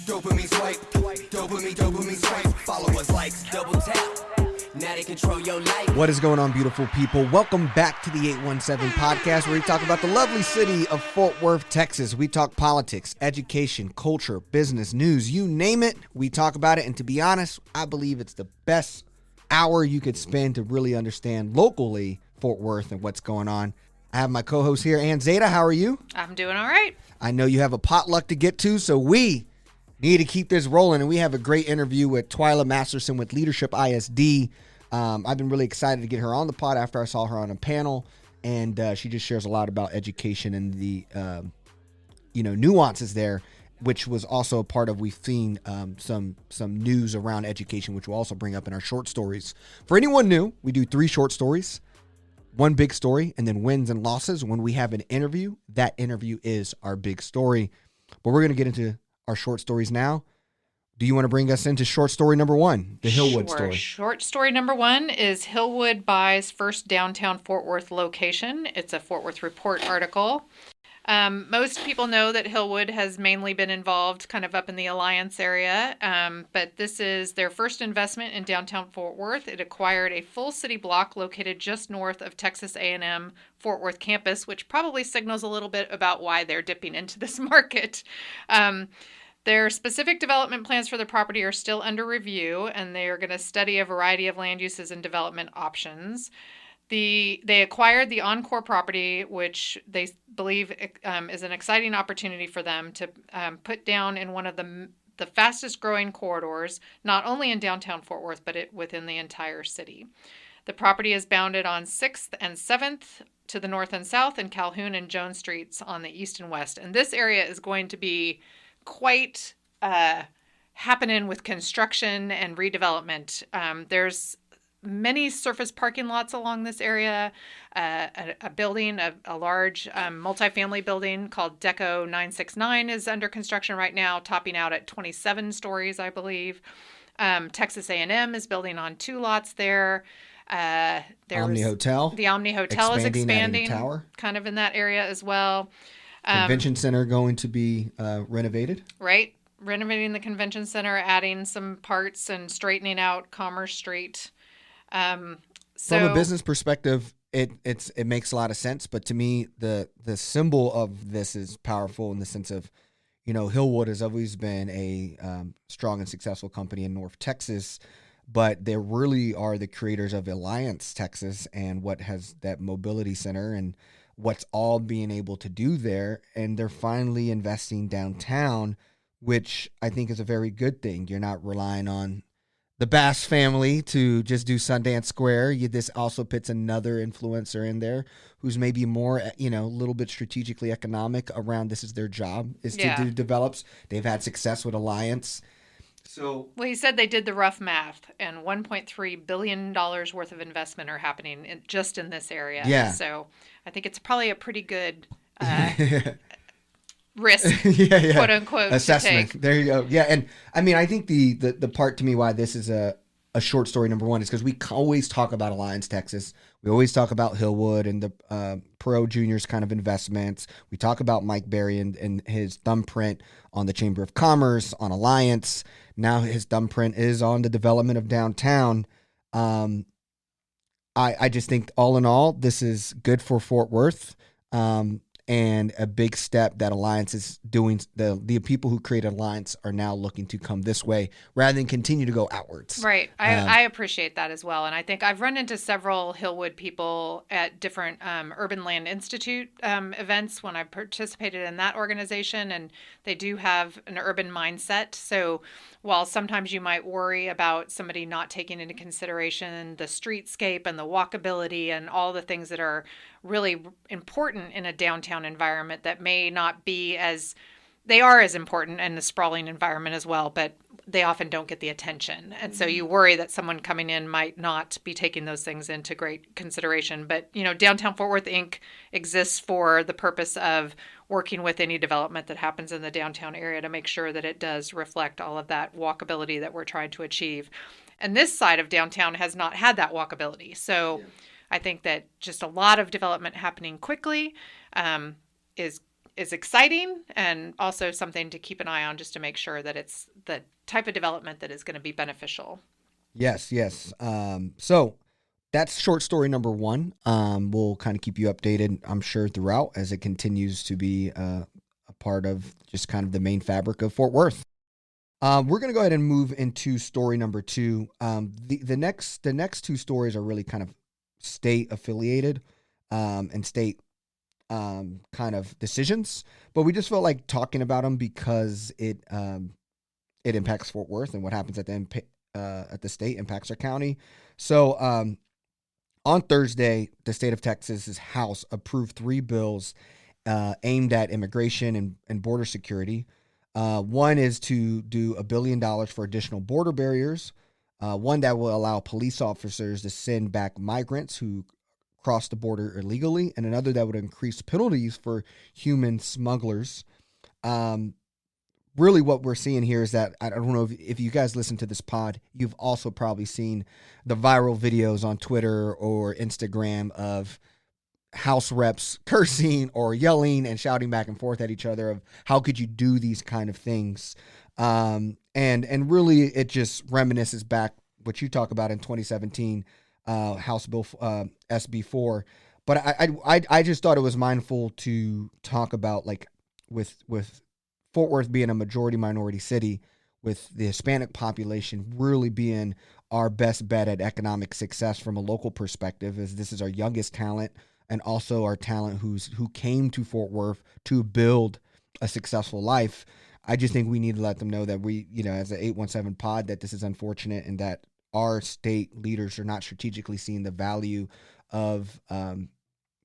Dopamine swipe, dopamine swipe. Followers, likes, double tap. Now they control your life. What is going on, beautiful people? Welcome back to the 817 podcast, where we talk about the lovely city of Fort Worth, Texas. We talk politics, education, culture, business, news, you name it. We talk about it. And to be honest, I believe it's the best hour you could spend to really understand locally Fort Worth and what's going on. I have my co-host here, Ann Zeta. How are you? I'm doing all right. I know you have a potluck to get to, so we need to keep this rolling. And we have a great interview with Twyla Masterson with Leadership ISD. I've been really excited to get her on the pod after I saw her on a panel, and she just shares a lot about education and the nuances there, which was also a part of, we've seen some news around education, which we'll also bring up in our short stories. For anyone new, we do 3 short stories, 1 big story, and then wins and losses. When we have an interview, that interview is our big story. But we're going to get into our short stories now. Do you want to bring us into short story number 1, the Hillwood story? Short story number 1 is Hillwood buys first downtown Fort Worth location. It's a Fort Worth Report article. Most people know that Hillwood has mainly been involved kind of up in the Alliance area, but this is their first investment in downtown Fort Worth. It acquired a full city block located just north of Texas A&M Fort Worth campus, which probably signals a little bit about why they're dipping into this market. Their specific development plans for the property are still under review, and they are going to study a variety of land uses and development options. They acquired the Encore property, which they believe is an exciting opportunity for them to put down in one of the fastest growing corridors, not only in downtown Fort Worth, but within the entire city. The property is bounded on 6th and 7th to the north and south, and Calhoun and Joan streets on the east and west. And this area is going to be quite happening with construction and redevelopment. There's many surface parking lots along this area. A building, a large multifamily building called Deco 969 is under construction right now, topping out at 27 stories, I believe. Texas A&M is building on 2 lots there. Omni Hotel. The Omni Hotel is expanding, tower, kind of in that area as well. Convention center going to be renovated. Right. Renovating the convention center, adding some parts and straightening out Commerce Street. From a business perspective, it makes a lot of sense. But to me, the symbol of this is powerful in the sense of, Hillwood has always been a strong and successful company in North Texas, but they really are the creators of Alliance, Texas, and what has that mobility center and what's all being able to do there. And they're finally investing downtown, which I think is a very good thing. You're not relying on the Bass family to just do Sundance Square. This also puts another influencer in there who's maybe more, a little bit strategically economic around this is their job, is to do develops. They've had success with Alliance. Well, he said they did the rough math, and $1.3 billion worth of investment are happening just in this area. Yeah. So I think it's probably a pretty good risk, yeah. quote unquote, assessment. to take. There you go. Yeah, and I mean, I think the part to me why this is a short story number 1 is because we always talk about Alliance, Texas. We always talk about Hillwood and the Pro Juniors kind of investments. We talk about Mike Berry and his thumbprint on the Chamber of Commerce, on Alliance. Now his thumbprint is on the development of downtown. I just think all in all, this is good for Fort Worth. And a big step that Alliance is doing. The people who created Alliance are now looking to come this way rather than continue to go outwards. Right. I appreciate that as well. And I think I've run into several Hillwood people at different Urban Land Institute events when I participated in that organization. And they do have an urban mindset. So while sometimes you might worry about somebody not taking into consideration the streetscape and the walkability and all the things that are really important in a downtown environment that may not be as, they are as important in the sprawling environment as well, but they often don't get the attention. And so you worry that someone coming in might not be taking those things into great consideration. But, Downtown Fort Worth Inc. exists for the purpose of working with any development that happens in the downtown area to make sure that it does reflect all of that walkability that we're trying to achieve. And this side of downtown has not had that walkability. So I think that just a lot of development happening quickly is is exciting and also something to keep an eye on just to make sure that it's the type of development that is going to be beneficial. Yes. So that's short story number one. We'll kind of keep you updated, I'm sure, throughout as it continues to be a part of just kind of the main fabric of Fort Worth. We're going to go ahead and move into story number two. The next two stories are really kind of state affiliated and state kind of decisions, but we just felt like talking about them because it impacts Fort Worth, and what happens at the state impacts our county. So on Thursday, the state of Texas's House approved 3 bills aimed at immigration and border security. One is to do $1 billion for additional border barriers. One that will allow police officers to send back migrants who cross the border illegally, and another that would increase penalties for human smugglers. Really what we're seeing here is that, I don't know if you guys listen to this pod, you've also probably seen the viral videos on Twitter or Instagram of House reps cursing or yelling and shouting back and forth at each other of how could you do these kind of things. And really it just reminisces back what you talk about in 2017, House Bill SB4. But I just thought it was mindful to talk about, like, with Fort Worth being a majority minority city, with the Hispanic population really being our best bet at economic success from a local perspective, as this is our youngest talent and also our talent who came to Fort Worth to build a successful life. I just think we need to let them know that we, as an 817 pod, that this is unfortunate and that our state leaders are not strategically seeing the value of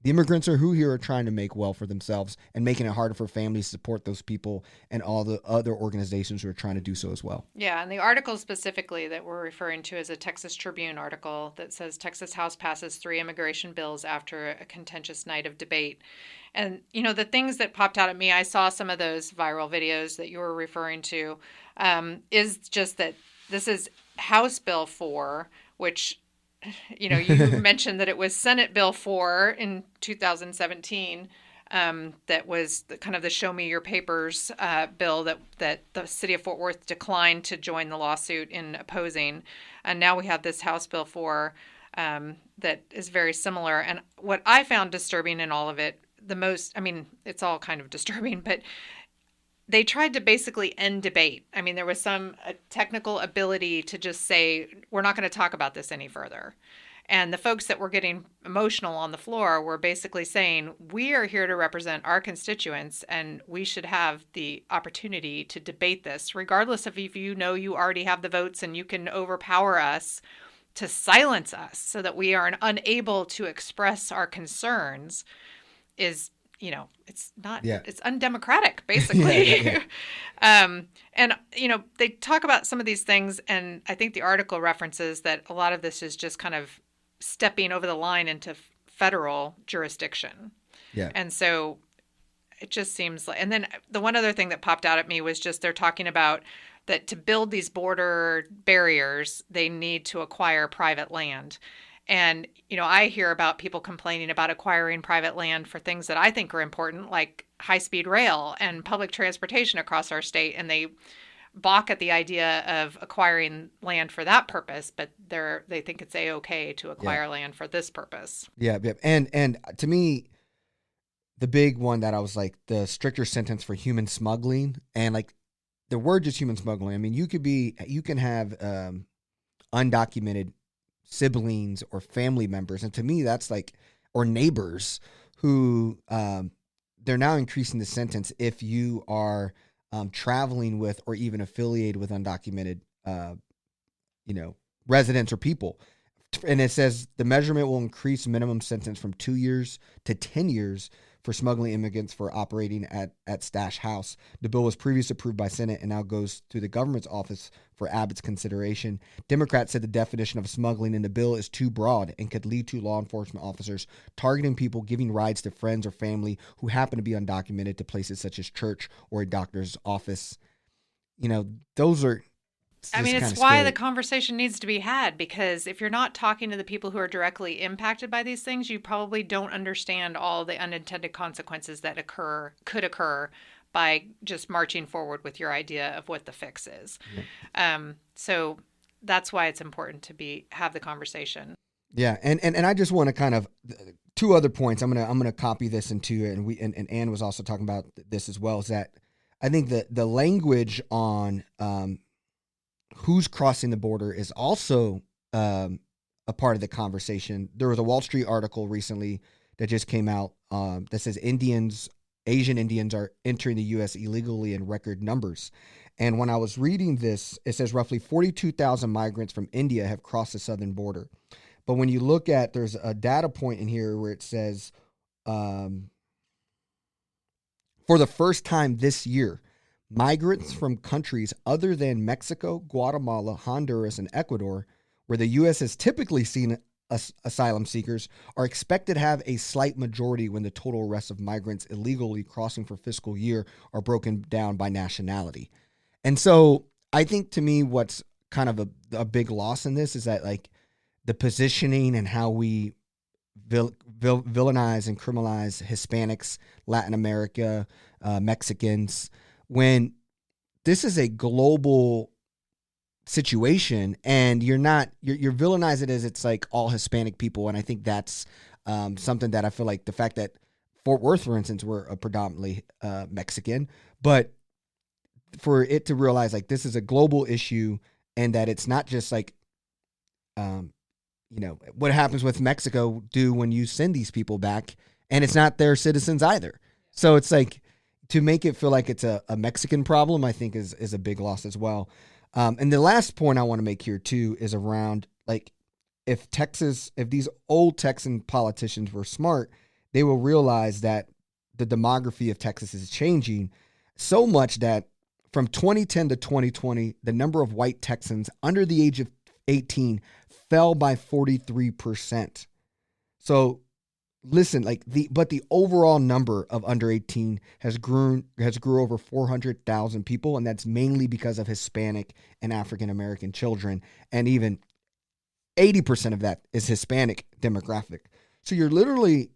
the immigrants who here are trying to make well for themselves and making it harder for families to support those people and all the other organizations who are trying to do so as well. Yeah, and the article specifically that we're referring to is a Texas Tribune article that says Texas House passes 3 immigration bills after a contentious night of debate. And, the things that popped out at me, I saw some of those viral videos that you were referring to, is just that this is House Bill 4, which... you mentioned that it was Senate Bill 4 in 2017 that was kind of the show me your papers bill that the city of Fort Worth declined to join the lawsuit in opposing. And now we have this House Bill 4 that is very similar. And what I found disturbing in all of it, it's all kind of disturbing, but they tried to basically end debate. I mean, there was some technical ability to just say, we're not going to talk about this any further. And the folks that were getting emotional on the floor were basically saying, we are here to represent our constituents and we should have the opportunity to debate this, regardless of if you already have the votes and you can overpower us to silence us so that we are unable to express our concerns is... it's not, It's undemocratic, basically. And, they talk about some of these things, and I think the article references that a lot of this is just kind of stepping over the line into federal jurisdiction. Yeah. And so it just seems like, and then the one other thing that popped out at me was just they're talking about that to build these border barriers, they need to acquire private land. And, I hear about people complaining about acquiring private land for things that I think are important, like high-speed rail and public transportation across our state. And they balk at the idea of acquiring land for that purpose, but they think it's A-okay to acquire land for this purpose. Yeah. And to me, the big one that I was like, the stricter sentence for human smuggling, and like the word just human smuggling. I mean, you can have undocumented siblings or family members, and to me that's like, or neighbors who they're now increasing the sentence if you are traveling with or even affiliated with undocumented residents or people. And it says the measurement will increase minimum sentence from 2 years to 10 years for smuggling immigrants for operating at Stash House. The bill was previously approved by Senate and now goes to the government's office for Abbott's consideration. Democrats said the definition of smuggling in the bill is too broad and could lead to law enforcement officers targeting people giving rides to friends or family who happen to be undocumented to places such as church or a doctor's office. Those are I just mean, kind it's of why the scary. conversation needs to be had, because if you're not talking to the people who are directly impacted by these things, you probably don't understand all the unintended consequences that could occur by just marching forward with your idea of what the fix is. Yeah. So that's why it's important to have the conversation. Yeah, and I just want to kind of two other points. I'm gonna copy this into it, and Ann was also talking about this as well. Is that I think that the language on who's crossing the border is also a part of the conversation. There was a Wall Street article recently that just came out that says Asian Indians are entering the U.S. illegally in record numbers. And when I was reading this, it says roughly 42,000 migrants from India have crossed the southern border. But when you look at, there's a data point in here where it says, for the first time this year, migrants from countries other than Mexico, Guatemala, Honduras, and Ecuador, where the U.S. has typically seen asylum seekers, are expected to have a slight majority when the total arrests of migrants illegally crossing for fiscal year are broken down by nationality. And so I think, to me, what's kind of a big loss in this is that, like, the positioning and how we villainize and criminalize Hispanics, Latin America, Mexicans, when this is a global situation, and you're villainize it as it's like all Hispanic people. And I think that's something that I feel like the fact that Fort Worth, for instance, we're a predominantly Mexican, but for it to realize like this is a global issue, and that it's not just like, what happens with Mexico do when you send these people back, and it's not their citizens either. So it's like, to make it feel like it's a Mexican problem, I think is a big loss as well. And the last point I want to make here too is around, like, if these old Texan politicians were smart, they will realize that the demography of Texas is changing so much that from 2010 to 2020, the number of white Texans under the age of 18 fell by 43%. So listen, but the overall number of under 18 has grew over 400,000 people, and that's mainly because of Hispanic and African American children, and even 80% of that is Hispanic demographic. So you're literally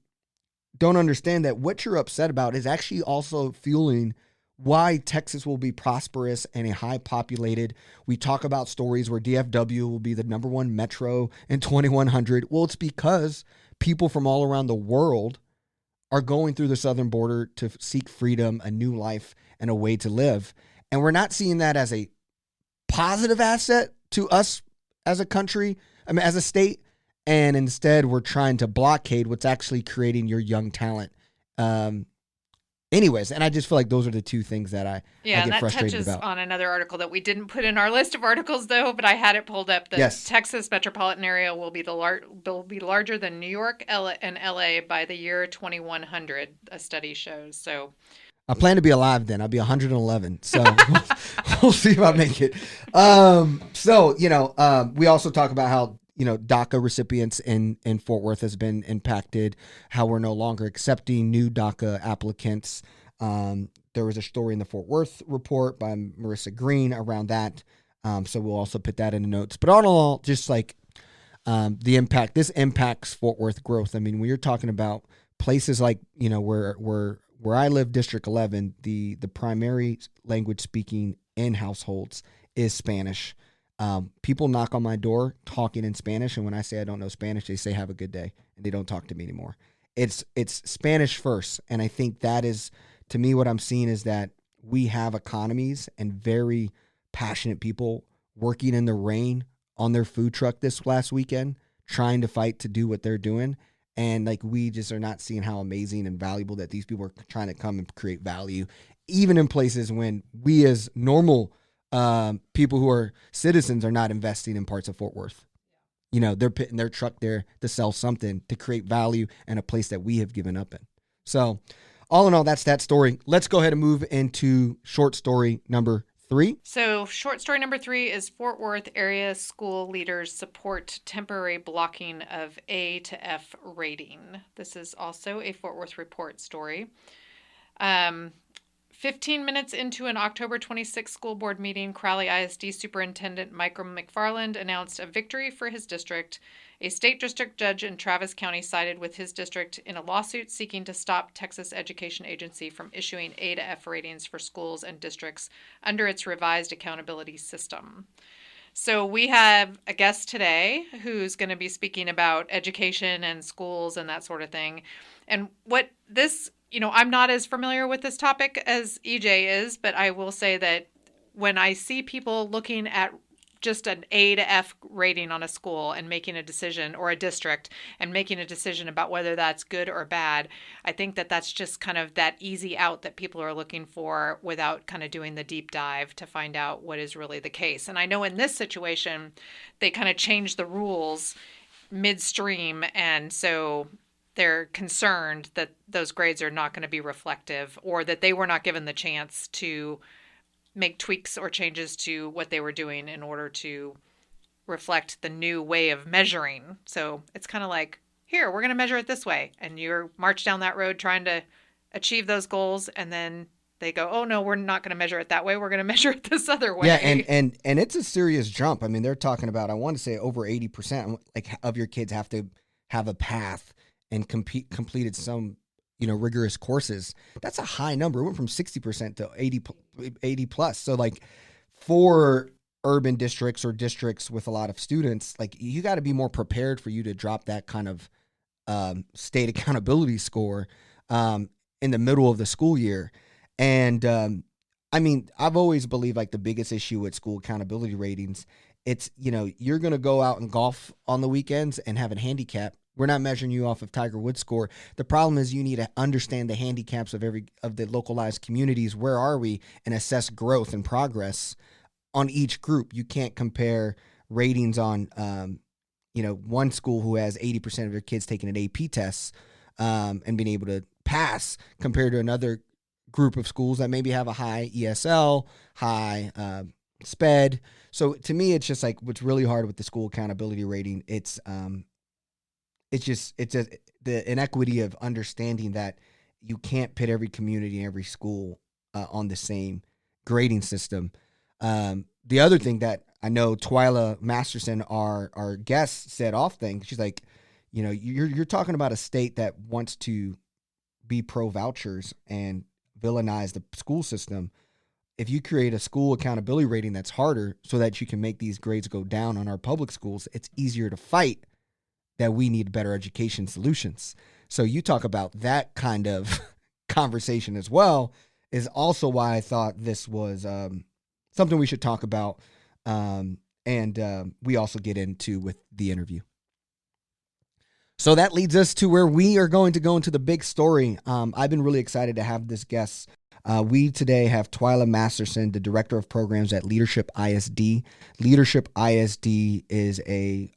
don't understand that what you're upset about is actually also fueling why Texas will be prosperous and a high populated. We talk about stories where DFW will be the number one metro in 2100. Well, it's because people from all around the world are going through the southern border to seek freedom, a new life, and a way to live. And we're not seeing that as a positive asset to us as a country, as a state. And instead, we're trying to blockade what's actually creating your young talent. Anyways, and I just feel like those are the two things that I get that frustrated touches about. on another article that we didn't put in our list of articles, though, but I had it pulled up. The Texas metropolitan area will be larger than New York and LA by the year 2100, a study shows. So I plan to be alive then. I'll be 111. So we'll see if I make it. We also talk about how, DACA recipients in Fort Worth has been impacted, how we're no longer accepting new DACA applicants. There was a story in the Fort Worth report by Marissa Green around that. So we'll also put that in the notes. But all in all, just like the impact, this impacts Fort Worth growth. I mean, when you're talking about places like, where I live, District 11, the primary language speaking in households is Spanish. People knock on my door talking in Spanish, and when I say I don't know Spanish, they say have a good day, and they don't talk to me anymore. It's Spanish first, and I think that is, to me, what I'm seeing is that we have economies and very passionate people working in the rain on their food truck this last weekend, trying to fight to do what they're doing. And like, we just are not seeing how amazing and valuable that these people are trying to come and create value, even in places when we as normal people who are citizens are not investing in parts of Fort Worth. They're putting their truck there to sell something, to create value and a place that we have given up in. So all in all, that's that story. Let's go ahead and move into short story number 3. So short story number 3 is Fort Worth area school leaders support temporary blocking of A to F rating. This is also a Fort Worth Report story. 15 minutes into an October 26th school board meeting, Crowley ISD Superintendent Michael McFarland announced a victory for his district. A state district judge in Travis County sided with his district in a lawsuit seeking to stop Texas Education Agency from issuing A to F ratings for schools and districts under its revised accountability system. So we have a guest today who's going to be speaking about education and schools and that sort of thing. And what this, I'm not as familiar with this topic as EJ is, but I will say that when I see people looking at just an A to F rating on a school and making a decision, or a district and making a decision about whether that's good or bad, I think that that's just kind of that easy out that people are looking for without kind of doing the deep dive to find out what is really the case. And I know in this situation, they kind of changed the rules midstream, and so they're concerned that those grades are not going to be reflective, or that they were not given the chance to make tweaks or changes to what they were doing in order to reflect the new way of measuring. So it's kind of like, here, we're going to measure it this way. And you're march down that road trying to achieve those goals. And then they go, oh, no, we're not going to measure it that way. We're going to measure it this other way. Yeah, and it's a serious jump. I mean, they're talking about, I want to say over 80% of your kids have to have a path and completed some rigorous courses. That's a high number. It went from 60% to 80 plus. So for urban districts or districts with a lot of students, you got to be more prepared for you to drop that kind of state accountability score in the middle of the school year. And I've always believed the biggest issue with school accountability ratings, it's, you're going to go out and golf on the weekends and have a handicap. We're not measuring you off of Tiger Woods' score. The problem is you need to understand the handicaps of the localized communities. Where are we? And assess growth and progress on each group. You can't compare ratings on, one school who has 80% of their kids taking an AP test and being able to pass compared to another group of schools that maybe have a high ESL, high SPED. So to me, it's just what's really hard with the school accountability rating. It's just the inequity of understanding that you can't pit every community and every school on the same grading system. The other thing that I know Twyla Masterson, our guest, said off thing, she's like, you're talking about a state that wants to be pro vouchers and villainize the school system. If you create a school accountability rating that's harder so that you can make these grades go down on our public schools, it's easier to fight that we need better education solutions. So you talk about that kind of conversation as well, is also why I thought this was something we should talk about. And we also get into with the interview. So that leads us to where we are going to go into the big story. I've been really excited to have this guest. We today have Twyla Masterson, the Director of Programs at Leadership ISD. Leadership ISD is a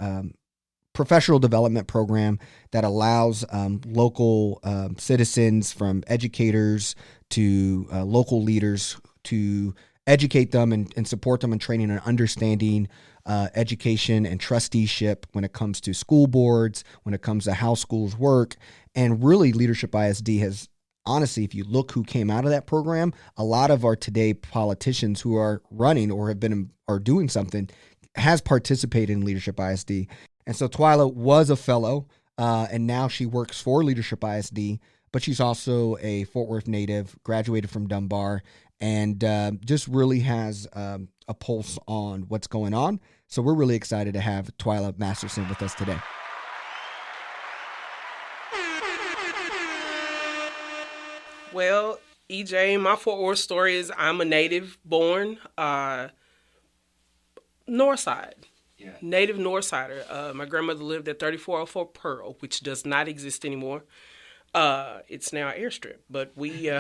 professional development program that allows local citizens, from educators to local leaders, to educate them and support them in training and understanding education and trusteeship when it comes to school boards, when it comes to how schools work. And really, Leadership ISD has, honestly, if you look who came out of that program, a lot of our today politicians who are running or have been or doing something has participated in Leadership ISD. And so Twyla was a fellow, and now she works for Leadership ISD, but she's also a Fort Worth native, graduated from Dunbar, and just really has a pulse on what's going on. So we're really excited to have Twyla Masterson with us today. Well, EJ, my Fort Worth story is I'm a native born North Side. Yeah. Native North Sider. My grandmother lived at 3404 Pearl, which does not exist anymore. It's now an airstrip. But we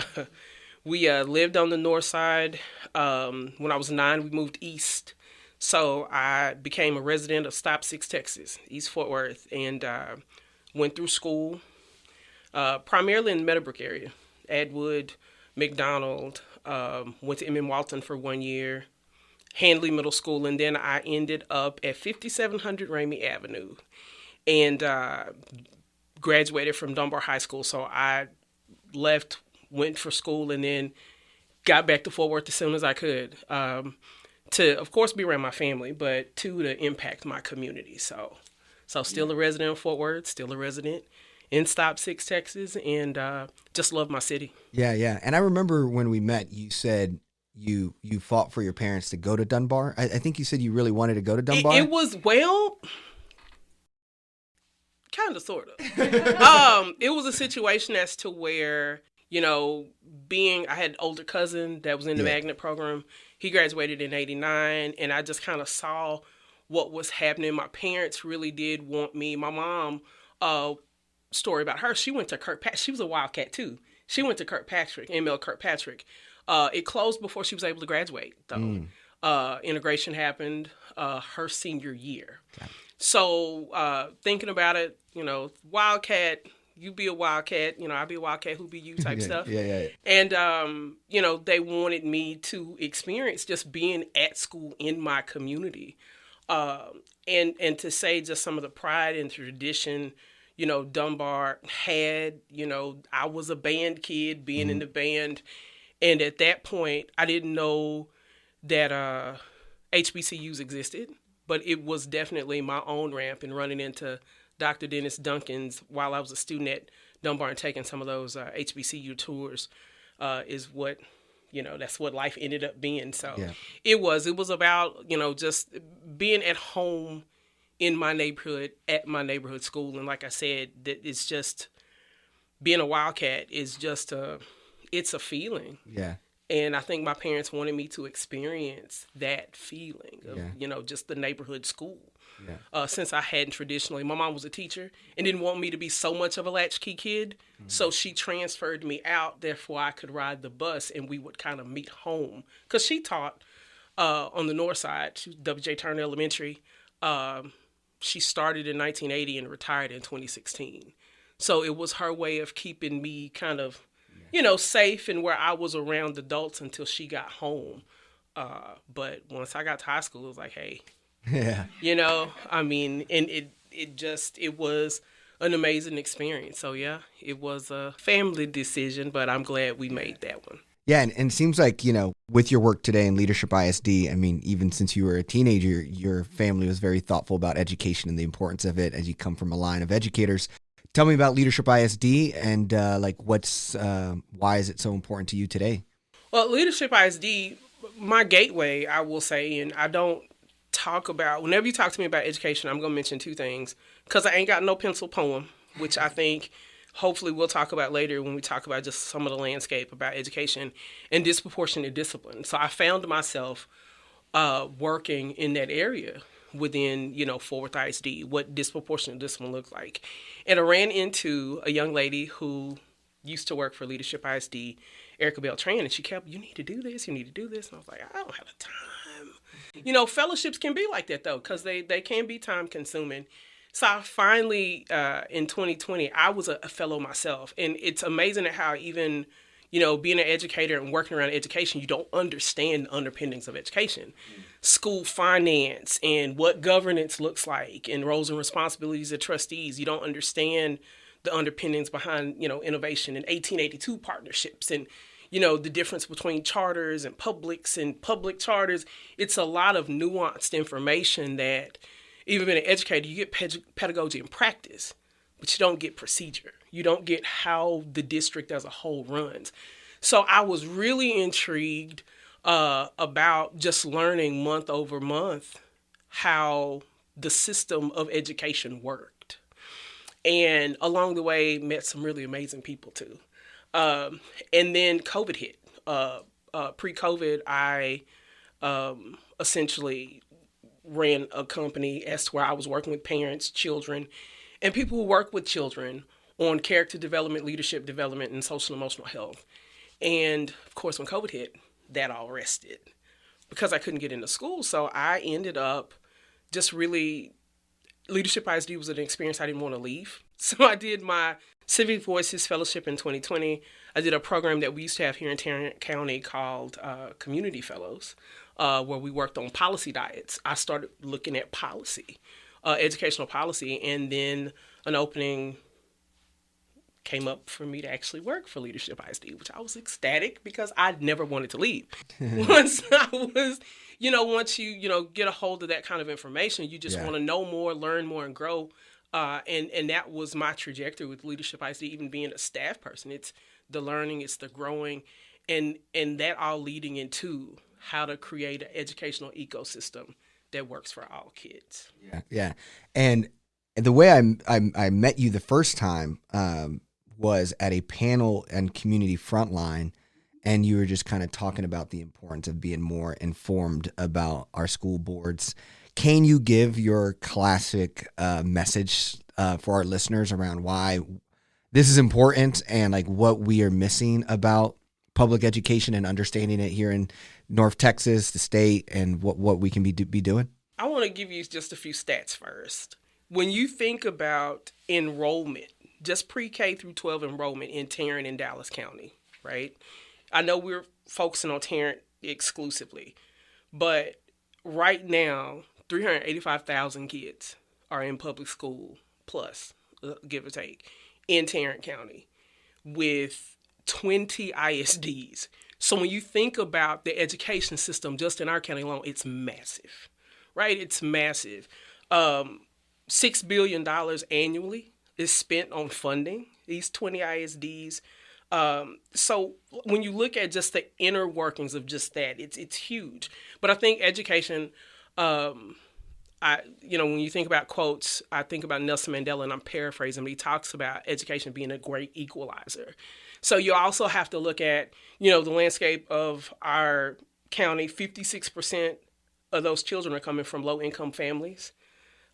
lived on the North Side. When I was 9, we moved east. So I became a resident of Stop 6 Texas, East Fort Worth, and went through school primarily in the Meadowbrook area. Atwood, McDonald, went to M.M. Walton for 1 year. Handley Middle School, and then I ended up at 5700 Ramey Avenue and graduated from Dunbar High School. So I left, went for school, and then got back to Fort Worth as soon as I could, to, of course, be around my family, but to impact my community. So still a resident of Fort Worth, still a resident in Stop 6, Texas, and just love my city. Yeah. And I remember when we met, you said you fought for your parents to go to Dunbar. I think you said you really wanted to go to Dunbar. It was, well, kind of, sort of. It was a situation as to where, I had an older cousin that was in the magnet program. He graduated in 89, and I just kind of saw what was happening. My parents really did want me. My mom, story about her, she went to Kirkpatrick. She was a Wildcat too. She went to Kirkpatrick, ML Kirkpatrick. It closed before she was able to graduate, though. Integration happened her senior year. Okay. So thinking about it, Wildcat, you be a Wildcat, I be a Wildcat, who be you type stuff. Yeah. And, they wanted me to experience just being at school in my community. And to say just some of the pride and tradition, Dunbar had, I was a band kid being in the band. And at that point, I didn't know that HBCUs existed, but it was definitely my own ramp, and running into Dr. Dennis Duncan's while I was a student at Dunbar and taking some of those HBCU tours is what, that's what life ended up being. So it was about, just being at home in my neighborhood, at my neighborhood school. And like I said, that it's just, being a Wildcat is just it's a feeling. Yeah. And I think my parents wanted me to experience that feeling of, just the neighborhood school. Yeah. Since I hadn't traditionally, my mom was a teacher and didn't want me to be so much of a latchkey kid. Mm-hmm. So she transferred me out. Therefore, I could ride the bus and we would kind of meet home. Because she taught on the north side, W.J. Turner Elementary. She started in 1980 and retired in 2016. So it was her way of keeping me kind of, safe and where I was around adults until she got home. But once I got to high school, it was like, hey, and it was an amazing experience. So it was a family decision, but I'm glad we made that one. Yeah. And it seems like, with your work today in Leadership ISD, even since you were a teenager, your family was very thoughtful about education and the importance of it as you come from a line of educators. Tell me about Leadership ISD and why is it so important to you today? Well, Leadership ISD, my gateway, I will say, and I don't talk about, whenever you talk to me about education, I'm going to mention two things, because I ain't got no pencil poem, which I think hopefully we'll talk about later when we talk about just some of the landscape about education and disproportionate discipline. So I found myself working in that area within, Fort Worth ISD, what disproportionate discipline looked like. And I ran into a young lady who used to work for Leadership ISD, Erica Beltran, and she kept, you need to do this. And I was like, I don't have the time. Fellowships can be like that, though, because they can be time consuming. So I finally, in 2020, I was a fellow myself. And it's amazing at how even, being an educator and working around education, you don't understand the underpinnings of education. School finance and what governance looks like and roles and responsibilities of trustees. You don't understand the underpinnings behind, innovation and 1882 partnerships and, the difference between charters and publics and public charters. It's a lot of nuanced information that, even being an educator, you get pedagogy and practice, but you don't get procedure. You don't get how the district as a whole runs. So I was really intrigued about just learning month over month how the system of education worked. And along the way, met some really amazing people too. And then COVID hit. Pre-COVID, I essentially ran a company as to where I was working with parents, children, and people who work with children on character development, leadership development, and social and emotional health. And of course, when COVID hit, that all rested because I couldn't get into school. So I ended up just really, Leadership ISD was an experience I didn't want to leave. So I did my Civic Voices Fellowship in 2020. I did a program that we used to have here in Tarrant County called Community Fellows, where we worked on policy diets. I started looking at policy, educational policy, and then an opening came up for me to actually work for Leadership ISD, which I was ecstatic because I never wanted to leave. Once you get a hold of that kind of information, you just want to know more, learn more, and grow. And that was my trajectory with Leadership ISD, even being a staff person. It's the learning, it's the growing, and that all leading into how to create an educational ecosystem that works for all kids. Yeah. And the way I met you the first time was at a panel and community frontline, and you were just kind of talking about the importance of being more informed about our school boards. Can you give your classic message for our listeners around why this is important and like what we are missing about public education and understanding it here in North Texas, the state, and what we can be doing? I want to give you just a few stats first. When you think about enrollment, just pre-K through 12 enrollment in Tarrant and Dallas County, right? I know we're focusing on Tarrant exclusively, but right now, 385,000 kids are in public school plus, give or take, in Tarrant County with 20 ISDs. So when you think about the education system just in our county alone, it's massive, right? It's massive. $6 billion annually is spent on funding these 20 ISDs. So when you look at just the inner workings of just that, it's huge. But I think education, when you think about quotes, I think about Nelson Mandela, and I'm paraphrasing, but he talks about education being a great equalizer. So you also have to look at, the landscape of our county. 56% of those children are coming from low-income families.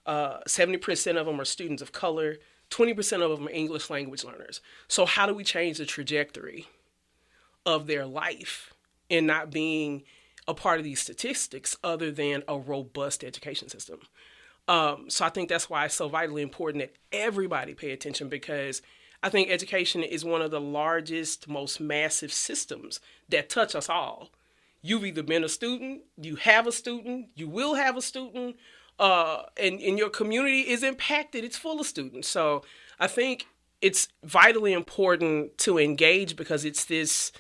70% of them are students of color. 20% of them are English language learners. So how do we change the trajectory of their life in not being a part of these statistics other than a robust education system? So I think that's why it's so vitally important that everybody pay attention, because I think education is one of the largest, most massive systems that touch us all. You've either been a student, you have a student, you will have a student, and your community is impacted. It's full of students. So I think it's vitally important to engage, because it's this,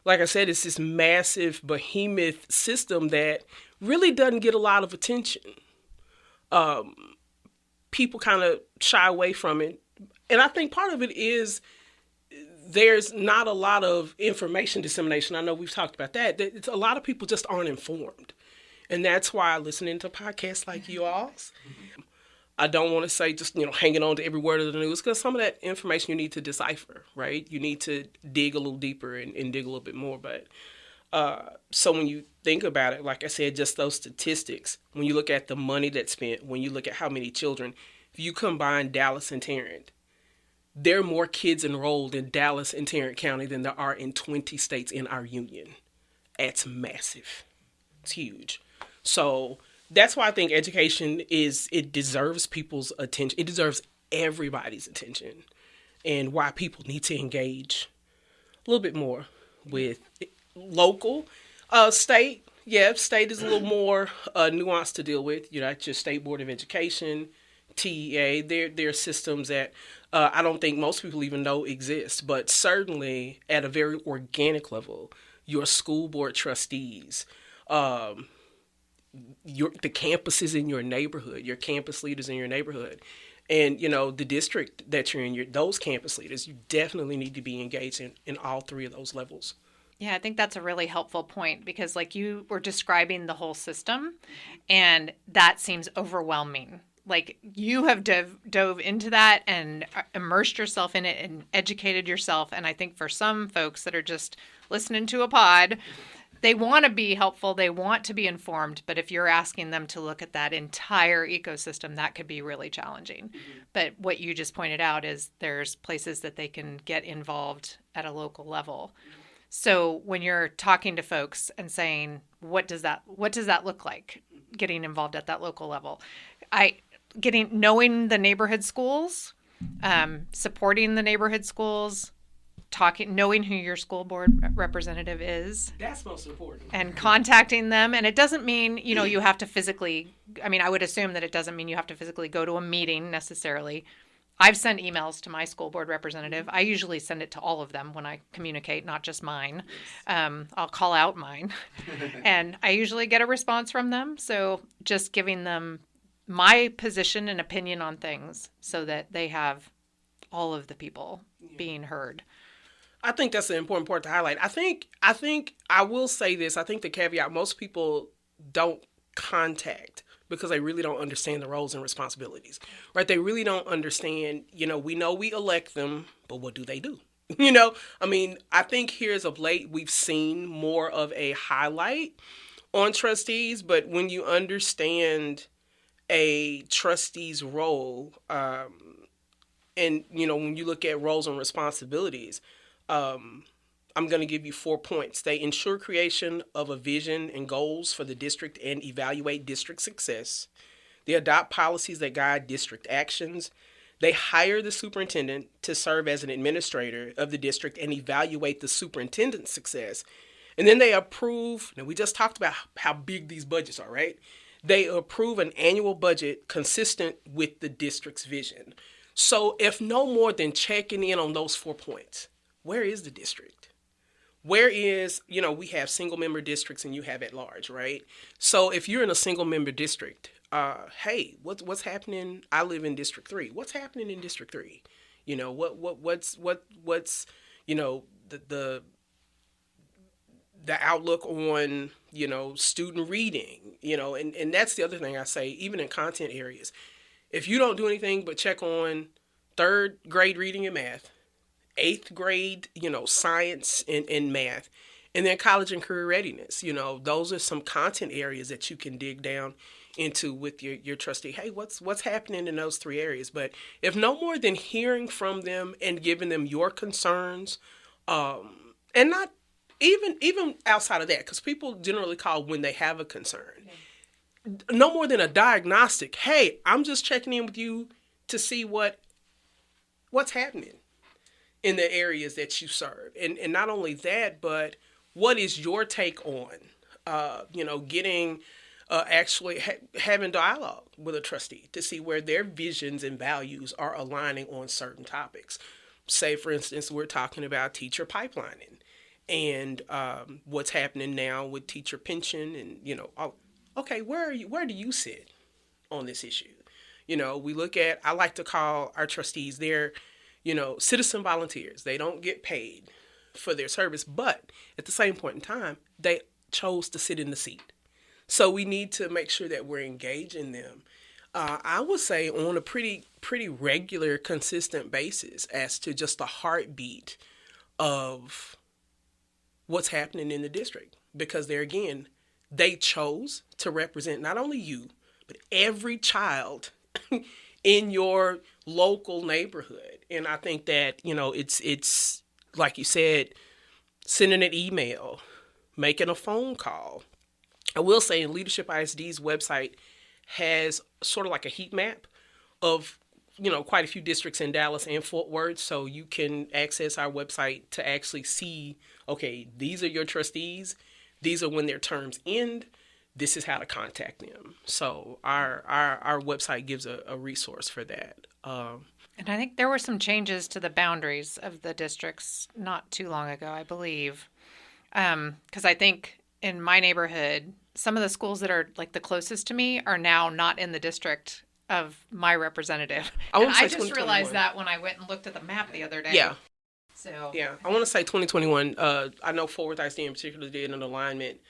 like I said, it's this massive behemoth system that really doesn't get a lot of attention. People kind of shy away from it. And I think part of it is there's not a lot of information dissemination. I know we've talked about that. It's a lot of people just aren't informed. And that's why listening to podcasts like you all's, I don't want to say just, hanging on to every word of the news, because some of that information you need to decipher, right? You need to dig a little deeper and dig a little bit more. But so when you think about it, like I said, just those statistics, when you look at the money that's spent, when you look at how many children, if you combine Dallas and Tarrant, there are more kids enrolled in Dallas and Tarrant County than there are in 20 states in our union. That's massive. It's huge. So that's why I think education it deserves people's attention. It deserves everybody's attention, and why people need to engage a little bit more with local. State, state is a little more nuanced to deal with. That's your State Board of Education, TEA. They're systems that I don't think most people even know exist, but certainly at a very organic level, your school board trustees, the campuses in your neighborhood, your campus leaders in your neighborhood, and the district that you're in, those campus leaders, you definitely need to be engaged in all three of those levels. Yeah, I think that's a really helpful point, because like you were describing the whole system, and that seems overwhelming. Like you have dove into that and immersed yourself in it and educated yourself. And I think for some folks that are just listening to a pod, they want to be helpful, they want to be informed, but if you're asking them to look at that entire ecosystem, that could be really challenging. Mm-hmm. But what you just pointed out is there's places that they can get involved at a local level. So when you're talking to folks and saying, what does that look like, getting involved at that local level? Knowing the neighborhood schools, supporting the neighborhood schools, knowing who your school board representative is. That's most important. And contacting them. And it doesn't mean, you have to physically, I would assume that it doesn't mean you have to physically go to a meeting necessarily. I've sent emails to my school board representative. I usually send it to all of them when I communicate, not just mine. I'll call out mine. And I usually get a response from them. So just giving them my position and opinion on things so that they have all of the people being heard. I think that's an important part to highlight. I think I will say this. I think the caveat, most people don't contact because they really don't understand the roles and responsibilities, right? They really don't understand, we know we elect them, but what do they do? I think here as of late, we've seen more of a highlight on trustees, but when you understand a trustee's role, and, when you look at roles and responsibilities, I'm going to give you 4 points. They ensure creation of a vision and goals for the district and evaluate district success. They adopt policies that guide district actions. They hire the superintendent to serve as an administrator of the district and evaluate the superintendent's success. And then they approve, we just talked about how big these budgets are, right? They approve an annual budget consistent with the district's vision. So if no more than checking in on those 4 points, where is the district? Where is, we have single member districts and you have at large, right? So if you're in a single member district, hey, what's happening? I live in District 3. What's happening in District 3? What's the outlook on, student reading, and that's the other thing I say, even in content areas. If you don't do anything but check on 3rd grade reading and math, 8th grade, science and math, and then college and career readiness, those are some content areas that you can dig down into with your trustee. Hey, what's happening in those 3 areas? But if no more than hearing from them and giving them your concerns, and not even outside of that, because people generally call when they have a concern. Okay. No more than a diagnostic. Hey, I'm just checking in with you to see what's happening in the areas that you serve. And not only that, but what is your take on, getting, actually having dialogue with a trustee to see where their visions and values are aligning on certain topics. Say, for instance, we're talking about teacher pipelining and what's happening now with teacher pension and, okay, where do you sit on this issue? We look at, I like to call our trustees, they're, citizen volunteers. They don't get paid for their service, but at the same point in time, they chose to sit in the seat. So we need to make sure that we're engaging them. I would say on a pretty regular, consistent basis as to just the heartbeat of what's happening in the district. Because they chose to represent not only you, but every child in your local neighborhood. And I think that, it's like you said, sending an email, making a phone call. I will say in Leadership ISD's website has sort of like a heat map of, quite a few districts in Dallas and Fort Worth. So you can access our website to actually see, okay, these are your trustees. These are when their terms end. This is how to contact them. So our website gives a resource for that. And I think there were some changes to the boundaries of the districts not too long ago, I believe. Because I think in my neighborhood, some of the schools that are like the closest to me are now not in the district of my representative. I just realized that when I went and looked at the map the other day. Yeah. So yeah, I want to say 2021. I know Fort Worth ISD in particular did an alignment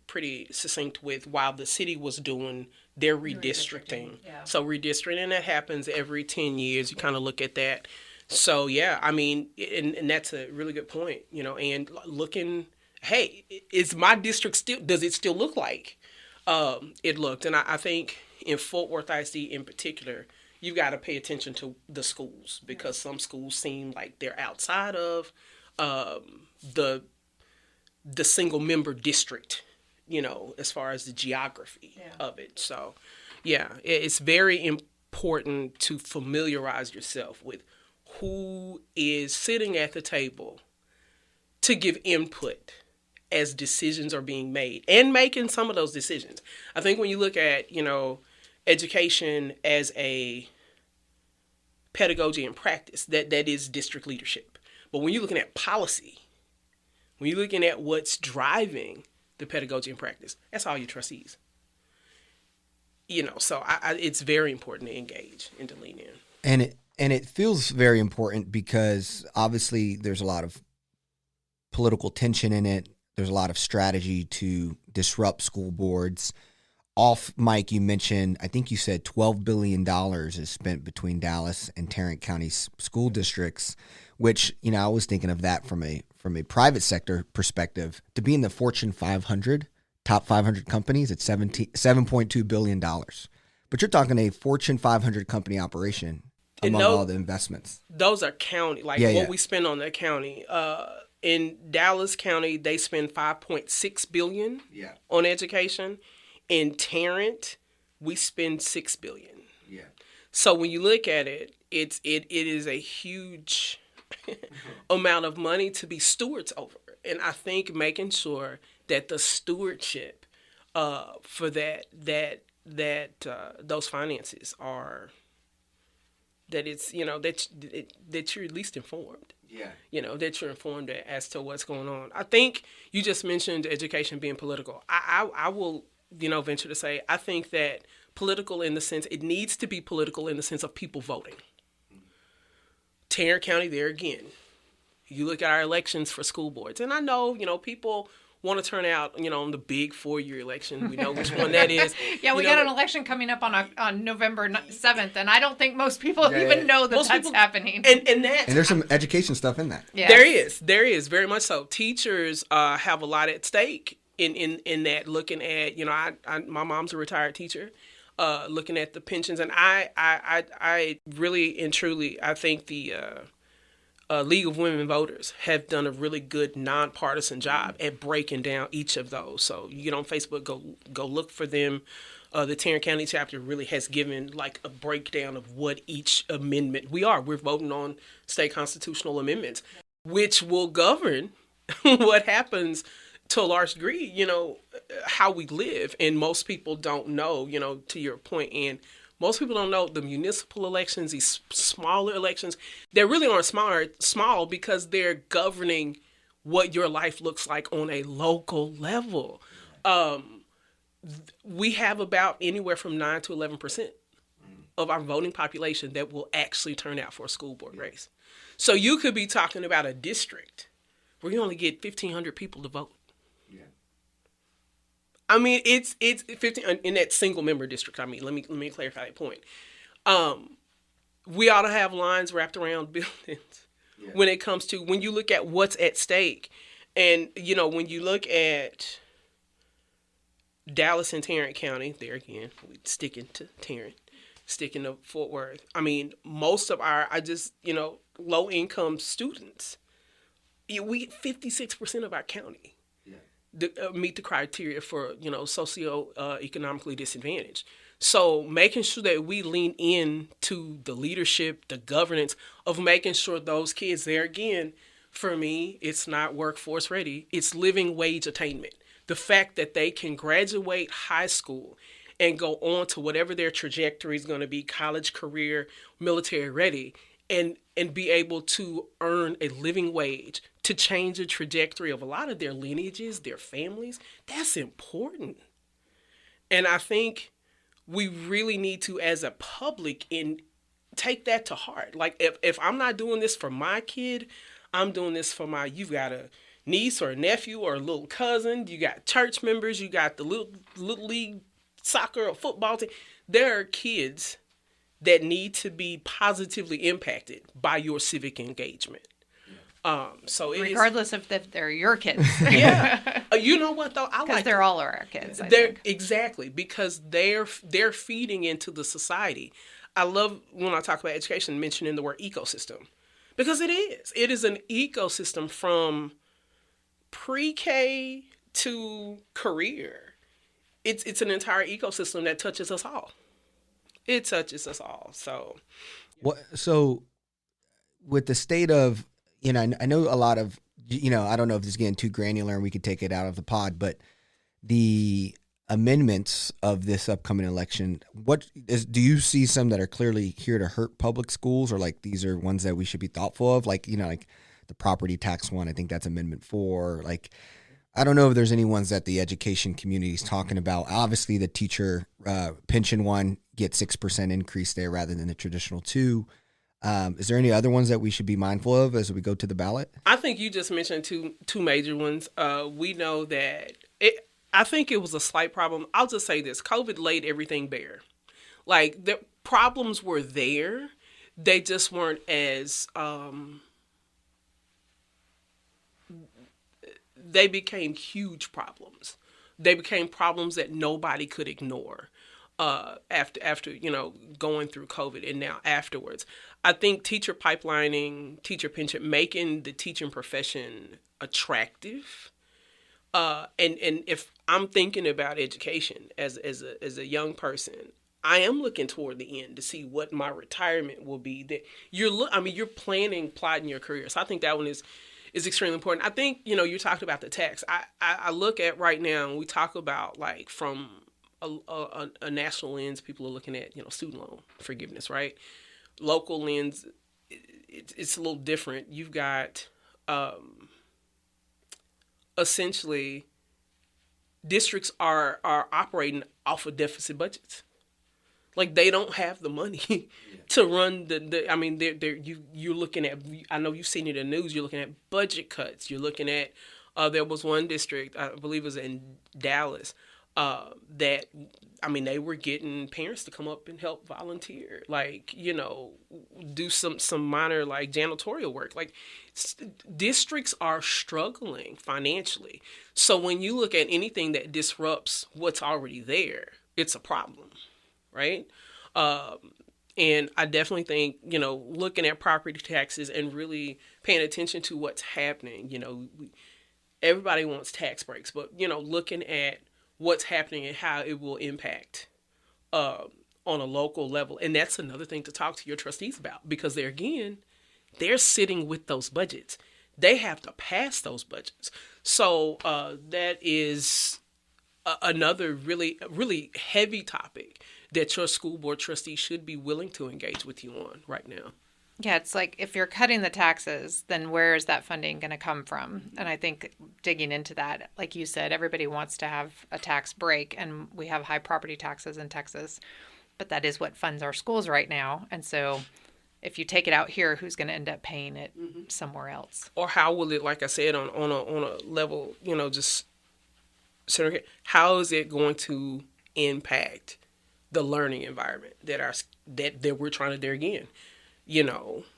pretty succinct with while the city was doing their redistricting. Yeah. So redistricting, that happens every 10 years. You kind of look at that. So yeah, and that's a really good point, and looking, hey, is my district does it still look like it looked? And I think in Fort Worth ISD in particular, you've got to pay attention to the schools because some schools seem like they're outside of the single member district, as far as the geography of it. So, yeah, it's very important to familiarize yourself with who is sitting at the table to give input as decisions are being made and making some of those decisions. I think when you look at, education as a pedagogy and practice, that is district leadership. But when you're looking at policy, when you're looking at what's driving the pedagogy and practice, that's all your trustees. So it's very important to engage and to lean in. And it feels very important because obviously there's a lot of political tension in it. There's a lot of strategy to disrupt school boards. Off mic, you mentioned, I think you said $12 billion is spent between Dallas and Tarrant County school districts, which, I was thinking of that from a private sector perspective. To be in the Fortune 500, top 500 companies, it's $7.2 billion. But you're talking a Fortune 500 company operation among all the investments. Those are county, what we spend on that county. In Dallas County, they spend $5.6 billion on education. In Tarrant, we spend $6 billion. Yeah. So when you look at it, it is a huge amount of money to be stewards over. And I think making sure that the stewardship for that those finances are, that it's, that you're at least informed. Yeah. That you're informed as to what's going on. I think you just mentioned education being political. I will, venture to say, I think that political in the sense, it needs to be political in the sense of people voting. Tarrant County, there again, you look at our elections for school boards, and I know, people want to turn out, on the big 4-year election. We know which one that is. Yeah, we got an election coming up on November 7th, and I don't think most people even know that that's happening. And there's some education stuff in that. Yes. There is very much so. Teachers have a lot at stake in that, looking at, my mom's a retired teacher, looking at the pensions, and I really and truly, I think the League of Women Voters have done a really good nonpartisan job at breaking down each of those. So you get on Facebook, go look for them. The Tarrant County chapter really has given a breakdown of what each amendment we're voting on state constitutional amendments, which will govern what happens to a large degree, how we live. And most people don't know, to your point, and most people don't know the municipal elections, these smaller elections, they really aren't small because they're governing what your life looks like on a local level. We have about anywhere from 9 to 11% of our voting population that will actually turn out for a school board race. So you could be talking about a district where you only get 1,500 people to vote. I mean, it's 15 in that single member district. I mean, let me clarify that point. We ought to have lines wrapped around buildings when it comes to, when you look at what's at stake. And, when you look at Dallas and Tarrant County, there again, we sticking to Tarrant, sticking to Fort Worth. I mean, most of our, low income students, 56% of our county meet the criteria for, socio-economically disadvantaged. So making sure that we lean in to the leadership, the governance of making sure those kids, there again, for me, it's not workforce ready. It's living wage attainment. The fact that they can graduate high school and go on to whatever their trajectory is going to be, college, career, military ready, and be able to earn a living wage to change the trajectory of a lot of their lineages, their families, that's important. And I think we really need to, as a public, take that to heart. Like, if I'm not doing this for my kid, I'm doing this for you've got a niece or a nephew or a little cousin, you got church members, you got the little league soccer or football team. There are kids that need to be positively impacted by your civic engagement. So regardless if they're your kids. Yeah. You know what though? Because they're all our kids. Exactly, because they're feeding into the society. I love when I talk about education mentioning the word ecosystem, because it is. It is an ecosystem from pre-K to career. It's an entire ecosystem that touches us all. It touches us all. So with the state of, I know a lot of, I don't know if this is getting too granular and we could take it out of the pod, but the amendments of this upcoming election, do you see some that are clearly here to hurt public schools, or like these are ones that we should be thoughtful of? Like, like the property tax one, I think that's Amendment 4. Like, I don't know if there's any ones that the education community is talking about. Obviously, the teacher pension one gets 6% increase there rather than the traditional 2. Is there any other ones that we should be mindful of as we go to the ballot? I think you just mentioned two major ones. We know that I think it was a slight problem. I'll just say this: COVID laid everything bare. Like, the problems were there, they just weren't as they became huge problems. They became problems that nobody could ignore after going through COVID and now afterwards. I think teacher pipelining, teacher pension, making the teaching profession attractive. And if I'm thinking about education as a young person, I am looking toward the end to see what my retirement will be. That you're plotting your career. So I think that one is extremely important. I think, you talked about the tax. I look at right now, and we talk about, like, from a national lens, people are looking at, student loan forgiveness, right? Local lens, it's a little different. You've got essentially districts are operating off of deficit budgets. Like, they don't have the money to run you're looking at, I know you've seen it in the news, you're looking at budget cuts. You're looking at, there was one district, I believe it was in Dallas, that, they were getting parents to come up and help volunteer, like, do some minor, like, janitorial work. Like, districts are struggling financially. So when you look at anything that disrupts what's already there, it's a problem. Right? And I definitely think, looking at property taxes and really paying attention to what's happening, everybody wants tax breaks, but, looking at what's happening and how it will impact on a local level. And that's another thing to talk to your trustees about, because they're sitting with those budgets. They have to pass those budgets. So that is another really, really heavy topic that your school board trustee should be willing to engage with you on right now. Yeah, it's like, if you're cutting the taxes, then where is that funding going to come from? And I think digging into that, like you said, everybody wants to have a tax break, and we have high property taxes in Texas, but that is what funds our schools right now. And so if you take it out here, who's going to end up paying it somewhere else? Or how will it, like I said, on a level, just how is it going to impact the learning environment that we're trying to do again?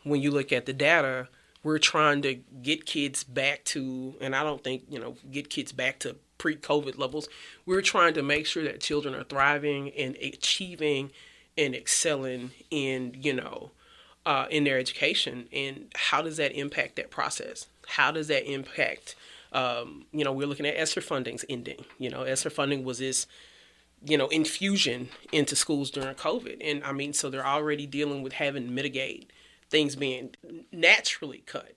When you look at the data, we're trying to get kids back to, and I don't think, get kids back to pre-COVID levels. We're trying to make sure that children are thriving and achieving and excelling in their education. And how does that impact that process? How does that impact, we're looking at ESSER funding's ending. ESSER funding was this, infusion into schools during COVID. And so they're already dealing with having to mitigate things being naturally cut,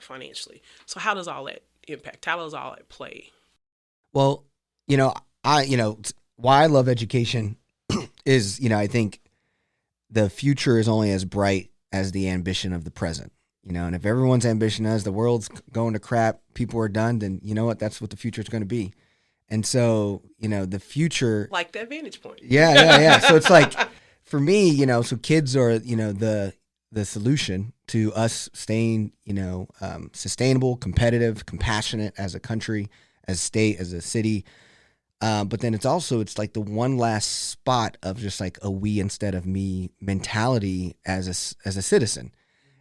financially. So how does all that impact? How does all that play? Well, why I love education is, I think the future is only as bright as the ambition of the present, and if everyone's ambition is the world's going to crap, people are done, then you know what, that's what the future is going to be. And so, the future, like that vantage point. Yeah. So it's like, for me, so kids are, the solution to us staying, sustainable, competitive, compassionate as a country, as a state, as a city. But then it's like the one last spot of just like a we instead of me mentality as a citizen.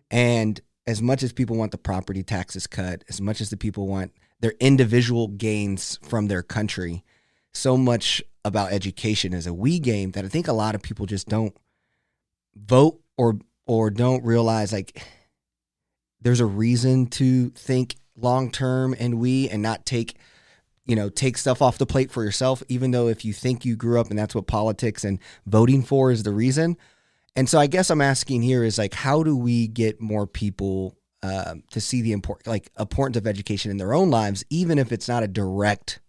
And as much as people want the property taxes cut, as much as the people want their individual gains from their country, so much about education is a we game that I think a lot of people just don't vote or don't realize, like, there's a reason to think long term and not take stuff off the plate for yourself, even though if you think you grew up and that's what politics and voting for is the reason. And so I guess I'm asking here is, like, how do we get more people to see the importance of education in their own lives, even if it's not a direct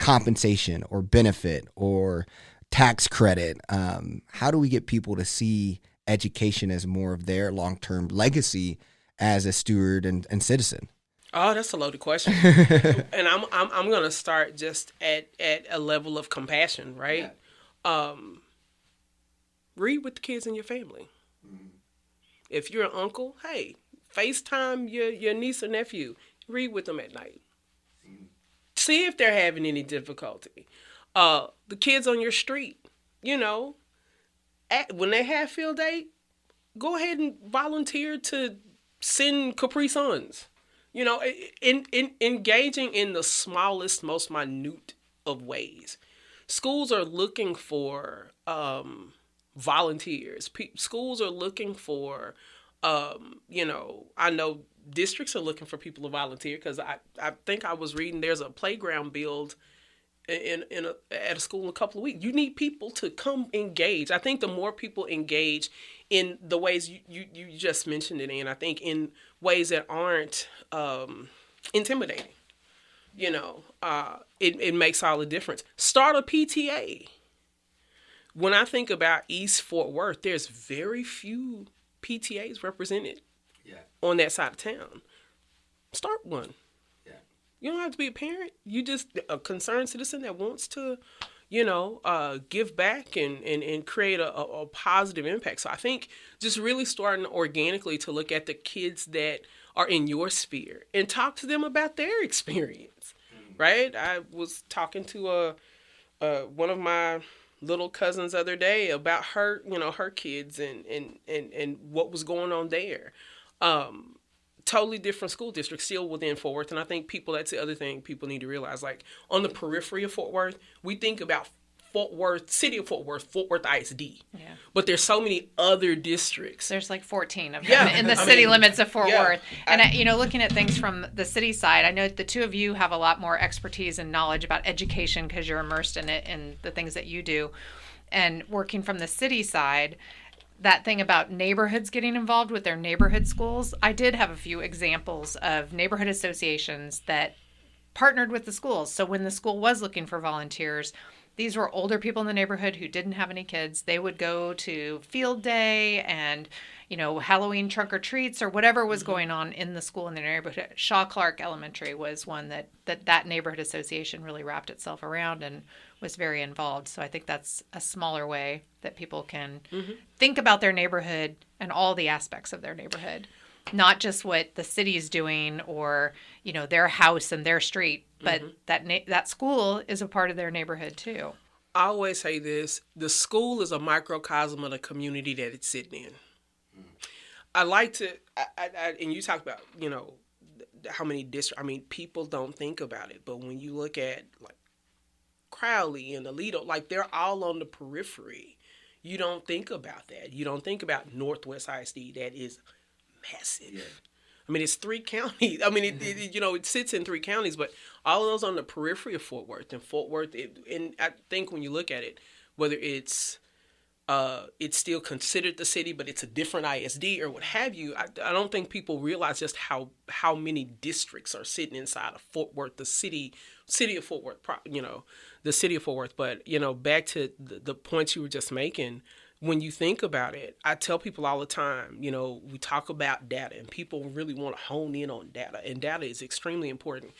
compensation or benefit or tax credit? How do we get people to see education as more of their long-term legacy as a steward and citizen? Oh, that's a loaded question. And I'm gonna start just at a level of compassion, right? Yeah. Read with the kids in your family. Mm-hmm. If you're an uncle, hey, FaceTime your niece or nephew. Read with them at night. Mm-hmm. See if they're having any difficulty. The kids on your street, when they have field day, go ahead and volunteer to send Capri Suns. Engaging in the smallest, most minute of ways. Schools are looking for volunteers. Schools are looking for, I know districts are looking for people to volunteer, because I think I was reading there's a playground build at a school in a couple of weeks. You need people to come engage. I think the more people engage in the ways you just mentioned it, and I think in ways that aren't intimidating, it makes all the difference. Start a PTA. When I think about East Fort Worth, there's very few PTAs represented on that side of town. Start one. Yeah. You don't have to be a parent. You just a concerned citizen that wants to, give back and create a positive impact. So I think just really starting organically to look at the kids that are in your sphere and talk to them about their experience, right? I was talking to one of my little cousins the other day about her kids and what was going on there. Totally different school district, still within Fort Worth. And I think that's the other thing people need to realize. Like, on the periphery of Fort Worth, we think about Fort Worth, city of Fort Worth ISD. Yeah. But there's so many other districts. There's like 14 of them in the city limits of Fort Worth. And, looking at things from the city side, I know the two of you have a lot more expertise and knowledge about education because you're immersed in it and the things that you do. And working from the city side, that thing about neighborhoods getting involved with their neighborhood schools, I did have a few examples of neighborhood associations that partnered with the schools. So when the school was looking for volunteers, these were older people in the neighborhood who didn't have any kids. They would go to field day and, Halloween trunk or treats or whatever was going on in the school in the neighborhood. Shaw Clark Elementary was one that neighborhood association really wrapped itself around and was very involved. So I think that's a smaller way that people can think about their neighborhood and all the aspects of their neighborhood, not just what the city is doing or, their house and their street, but that school is a part of their neighborhood too. I always say this: the school is a microcosm of the community that it's sitting in. I like to, and you talk about, how many districts. People don't think about it, but when you look at like Crowley and Aledo, like they're all on the periphery. You don't think about that. You don't think about Northwest ISD. That is massive. Yeah. It's 3 counties. It sits in 3 counties, but all of those on the periphery of Fort Worth. And Fort Worth, and I think when you look at it, whether it's still considered the city, but it's a different ISD or what have you, I don't think people realize just how many districts are sitting inside of Fort Worth, the city of Fort Worth, the city of Fort Worth. But, back to the points you were just making, when you think about it, I tell people all the time, we talk about data and people really want to hone in on data, and data is extremely important.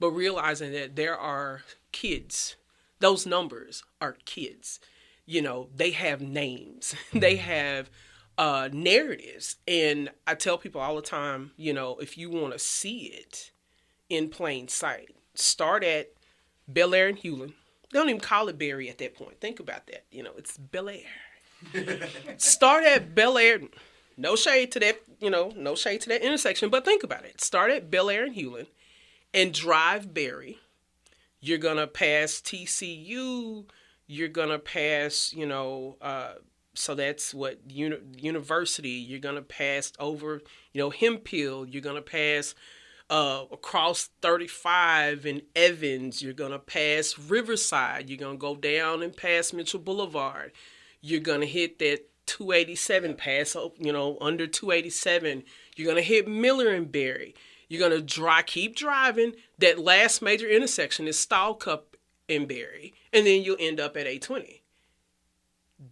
But realizing that there are kids, those numbers are kids. They have names, they have narratives. And I tell people all the time, if you want to see it in plain sight, start at Bel Air and Hewlin. They don't even call it Berry at that point. Think about that. It's Bel Air. Start at Bel Air. No shade to that, no shade to that intersection, but think about it. Start at Bel Air and Hewlin and drive Berry. You're going to pass TCU. You're going to pass, so that's what, university. You're going to pass over, Hemphill. You're going to pass across 35 and Evans. You're going to pass Riverside. You're going to go down and pass Mitchell Boulevard. You're going to hit that 287 pass, under 287. You're going to hit Miller and Berry. You're going to keep driving. That last major intersection is Stall Cup and Berry, and then you'll end up at 820.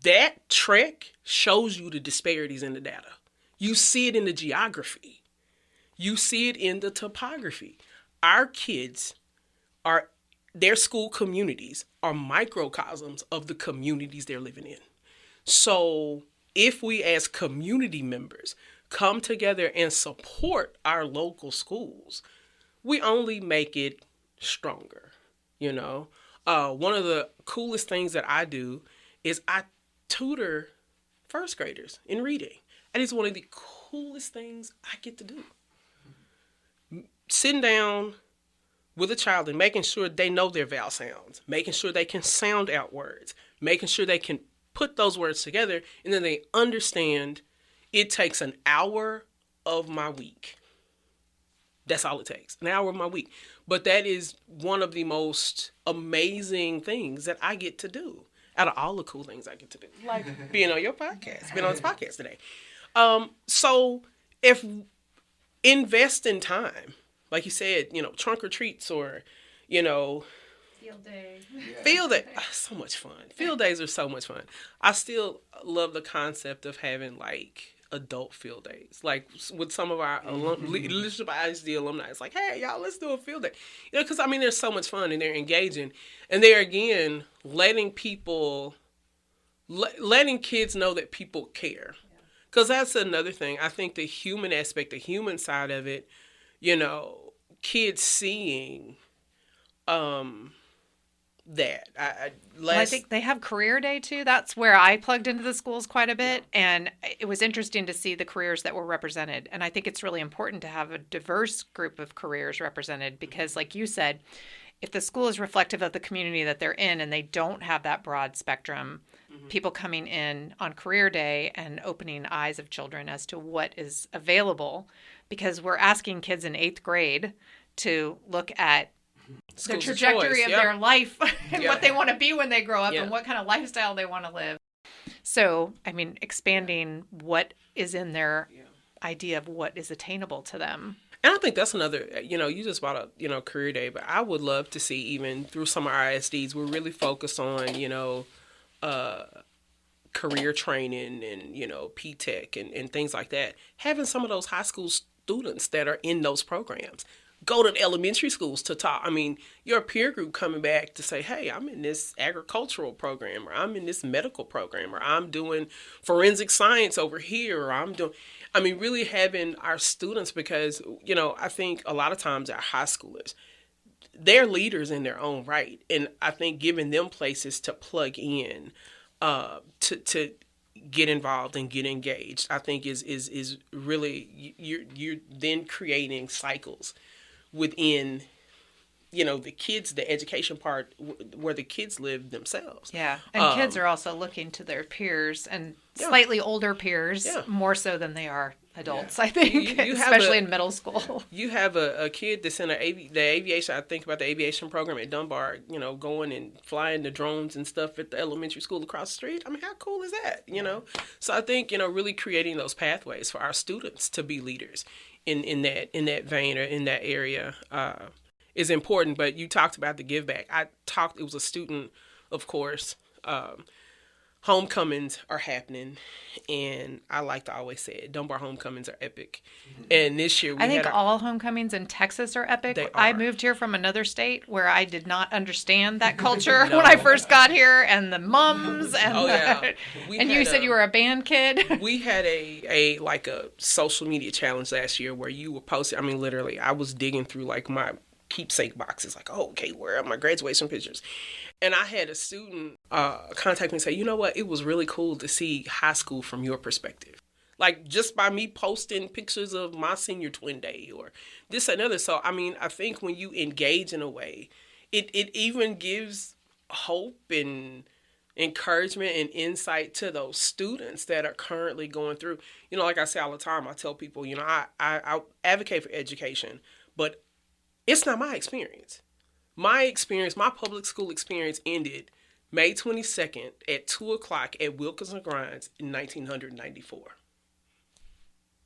That trek shows you the disparities in the data. You see it in the geography. You see it in the topography. Our kids their school communities are microcosms of the communities they're living in. So if we as community members come together and support our local schools, we only make it stronger, you know? One of the coolest things that I do is I tutor first graders in reading. And it's one of the coolest things I get to do. Sitting down with a child and making sure they know their vowel sounds, making sure they can sound out words, making sure they can put those words together, and then they understand. It takes an hour of my week. That's all it takes, an hour of my week. But that is one of the most amazing things that I get to do out of all the cool things I get to do, like being on your podcast, being on this podcast today. So if invest in time, like you said, you know, trunk or treats, or, you know, Field day. Field day. So much fun. Field days are so much fun. I still love the concept of having like adult field days. Like with some of our leadership ISD alumni, it's like, hey, y'all, let's do a field day. You know, because I mean, they're so much fun and they're engaging. And they're, again, letting kids know that people care. Because that's another thing. I think the human aspect, the human side of it, you know, kids seeing that. I think they have career day too. That's where I plugged into the schools quite a bit. Yeah. And it was interesting to see the careers that were represented. And I think it's really important to have a diverse group of careers represented because, like you said, if the school is reflective of the community that they're in and they don't have that broad spectrum, people coming in on career day and opening eyes of children as to what is available, because we're asking kids in 8th grade to look at the trajectory of their life and what they want to be when they grow up and what kind of lifestyle they want to live. So, I mean, expanding what is in their idea of what is attainable to them. And I think that's another, you know, you just brought up, you know, career day, but I would love to see, even through some of our ISDs, we're really focused on, you know, career training and, you know, P-Tech and things like that. Having some of those high school students that are in those programs go to the elementary schools to talk. I mean, your peer group coming back to say, hey, I'm in this agricultural program, or I'm in this medical program, or I'm doing forensic science over here, or I mean, really having our students, because, you know, I think a lot of times our high schoolers, they're leaders in their own right. And I think giving them places to plug in, to get involved and get engaged, I think is really, you're then creating cycles within, you know, the kids, the education part where the kids live themselves. Yeah. And kids are also looking to their peers and slightly older peers more so than they are adults, I think, especially in middle school. You have a kid that's in the aviation. I think about the aviation program at Dunbar, you know, going and flying the drones and stuff at the elementary school across the street. I mean, how cool is that, you know? So I think, you know, really creating those pathways for our students to be leaders in that vein or in that area is important. But you talked about the give back. It was a student, of course. Homecomings are happening, and I like to always say it, Dunbar homecomings are epic. And this year I think all homecomings in Texas are epic. I moved here from another state where I did not understand that culture when I first got here, and the mums and and you said you were a band kid. We had a social media challenge last year where you were posting. I mean, literally, I was digging through like my keepsake boxes, like, oh, okay, where are my graduation pictures? And I had a student contact me and say, you know what, it was really cool to see high school from your perspective. Like, just by me posting pictures of my senior twin day or this and other. So, I mean, I think when you engage in a way, it even gives hope and encouragement and insight to those students that are currently going through. You know, like I say all the time, I tell people, you know, I advocate for education, but it's not my experience. My public school experience ended May 22nd at 2 o'clock at Wilkinson Grinds in 1994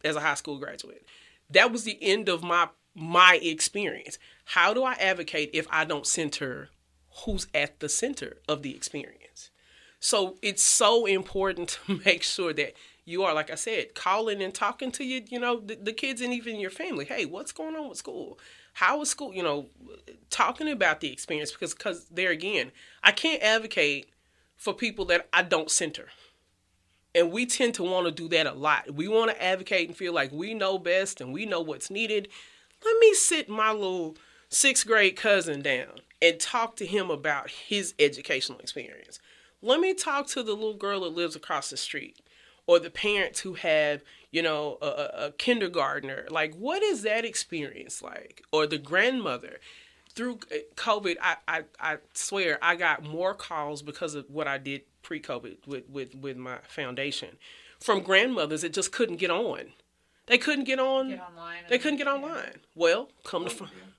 as a high school graduate. That was the end of my experience. How do I advocate if I don't center who's at the center of the experience. So it's so important to make sure that you are, like I said, calling and talking to the kids and even your family. Hey, what's going on with school? How is school? Talking about the experience, because there again, I can't advocate for people that I don't center. And we tend to want to do that a lot. We want to advocate and feel like we know best and we know what's needed. Let me sit my little 6th grade cousin down and talk to him about his educational experience. Let me talk to the little girl that lives across the street, or the parents who have, a kindergartner. Like, what is that experience like? Or the grandmother. Through COVID, I swear I got more calls because of what I did pre-COVID with my foundation from grandmothers that just couldn't get on. They couldn't get on. They couldn't get online. Yeah. Well,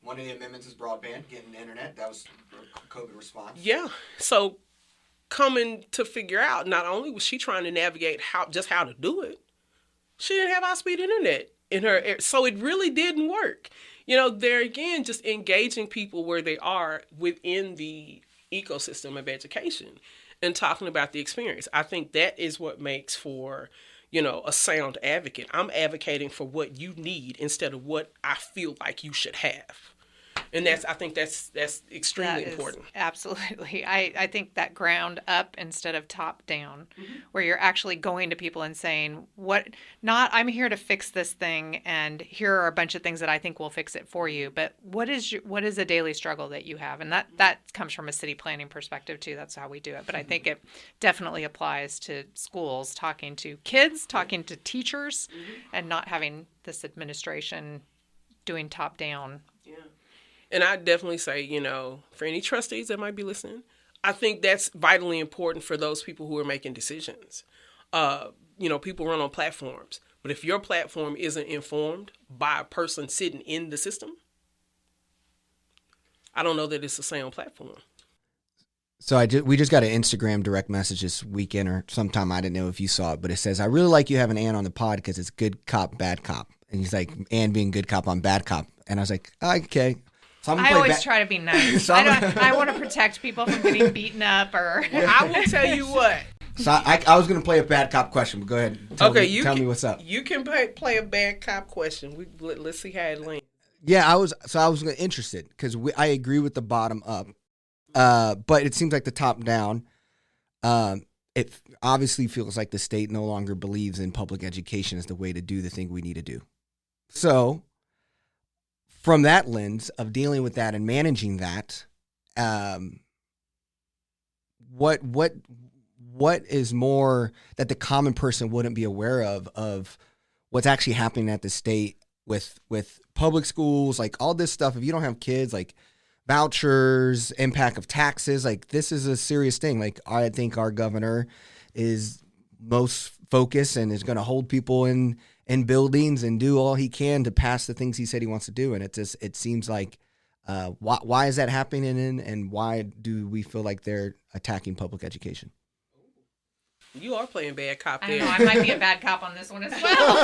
one of the amendments is broadband, getting internet. That was a COVID response. Yeah. So coming to figure out, not only was she trying to navigate how to do it, she didn't have high-speed internet in her area. So it really didn't work. There again, just engaging people where they are within the ecosystem of education and talking about the experience. I think that is what makes for, a sound advocate. I'm advocating for what you need instead of what I feel like you should have. And I think that's extremely important. Absolutely. I think that ground up instead of top down, where you're actually going to people and saying, I'm here to fix this thing, and here are a bunch of things that I think will fix it for you. But what is a daily struggle that you have? And that comes from a city planning perspective too. That's how we do it. But I think it definitely applies to schools, talking to kids, talking to teachers, and not having this administration doing top down. Yeah. And I definitely say, for any trustees that might be listening, I think that's vitally important for those people who are making decisions. People run on platforms. But if your platform isn't informed by a person sitting in the system, I don't know that it's a sound platform. So we just got an Instagram direct message this weekend or sometime. I didn't know if you saw it, but it says, I really like you having Ann on the pod because it's good cop, bad cop. And he's like, Ann being good cop, I'm bad cop. And I was like, okay. So I always try to be nice. I want to protect people from getting beaten up or. I will tell you what. So I was going to play a bad cop question, but go ahead. Tell me what's up. You can play a bad cop question. Let's see how it lands. Yeah, I was interested because I agree with the bottom up, but it seems like the top down. It obviously feels like the state no longer believes in public education as the way to do the thing we need to do. So, from that lens of dealing with that and managing that, what is more that the common person wouldn't be aware of what's actually happening at the state with public schools, like all this stuff? If you don't have kids, like vouchers, impact of taxes, like this is a serious thing. Like I think our governor is most focused and is going to hold people in buildings and do all he can to pass the things he said he wants to do. And it seems like, why is that happening? And why do we feel like they're attacking public education? You are playing bad cop there. I might be a bad cop on this one as well.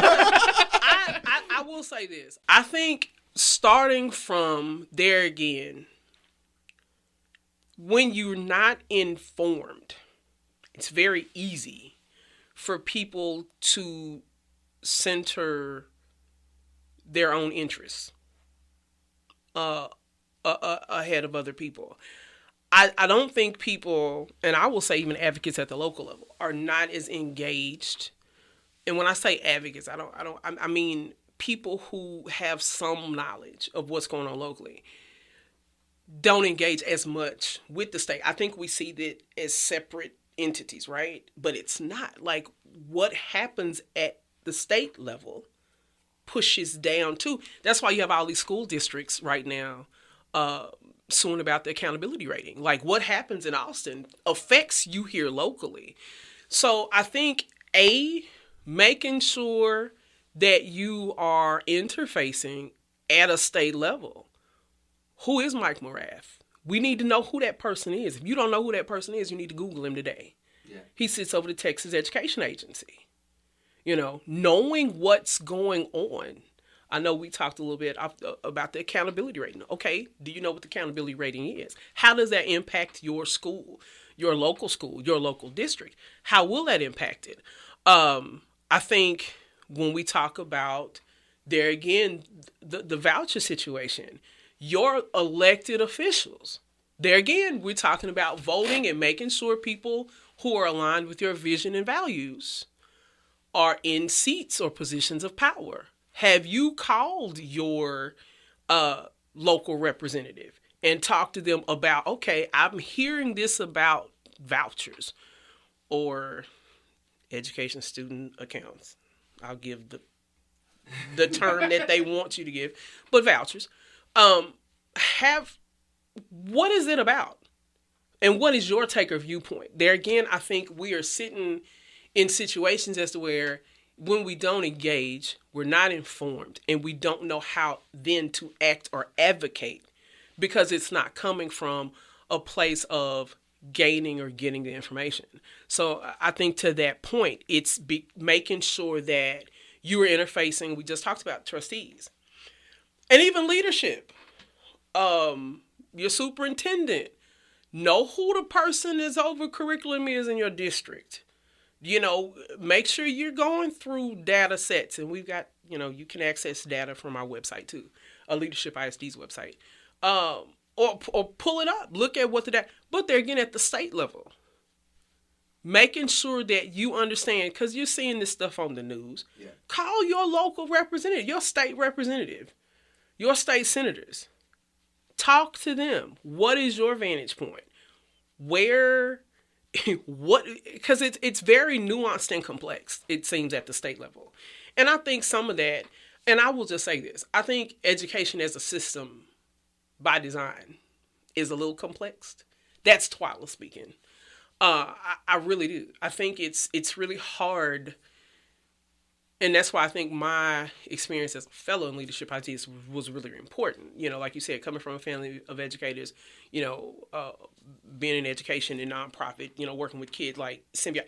I will say this. I think starting from there again, when you're not informed, it's very easy for people to center their own interests ahead of other people. I don't think people, and I will say even advocates at the local level, are not as engaged. And when I say advocates, I mean people who have some knowledge of what's going on locally don't engage as much with the state. I think we see that as separate entities, right? But it's not. Like what happens at the state level pushes down too. That's why you have all these school districts right now suing about the accountability rating. Like what happens in Austin affects you here locally. So I think making sure that you are interfacing at a state level. Who is Mike Morath? We need to know who that person is. If you don't know who that person is, you need to Google him today. Yeah. He sits over the Texas Education Agency. Knowing what's going on I know we talked a little bit about the accountability rating. Okay, do you know what the accountability rating is? How does that impact your school, your local district? How will that impact it? I think when we talk about, there again, the voucher situation, your elected officials, there again, we're talking about voting and making sure people who are aligned with your vision and values are in seats or positions of power. Have you called your local representative and talked to them about, okay, I'm hearing this about vouchers or education student accounts? I'll give the term that they want you to give, but vouchers. What is it about? And what is your take or viewpoint? There again, I think we are sitting in situations as to where when we don't engage, we're not informed, and we don't know how then to act or advocate because it's not coming from a place of gaining or getting the information. So I think to that point, it's making sure that you are interfacing. We just talked about trustees and even leadership. Your superintendent, know who the person is over curriculum is in your district. Make sure you're going through data sets, and we've got, you can access data from our website too, Leadership ISD's website, or pull it up, look at what the data, but they're again at the state level, making sure that you understand, because you're seeing this stuff on the news. Yeah. Call your local representative, your state representative, your state senators. Talk to them. What is your vantage point? Because it's very nuanced and complex, it seems, at the state level. And I think some of that, and I will just say this, I think education as a system by design is a little complex. That's Twyla speaking. I really do. I think it's really hard. And that's why I think my experience as a fellow in leadership ideas was really important. Like you said, coming from a family of educators, being in education and nonprofit, working with kids like Symbiote,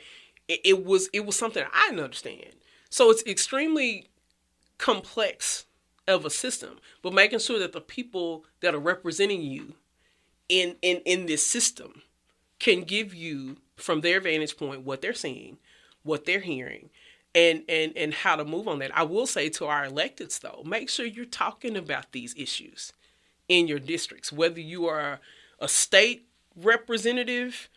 it was something I didn't understand. So it's extremely complex of a system, but making sure that the people that are representing you in this system can give you, from their vantage point, what they're seeing, what they're hearing, and how to move on that. I will say to our electeds, though, make sure you're talking about these issues in your districts, whether you are a state representative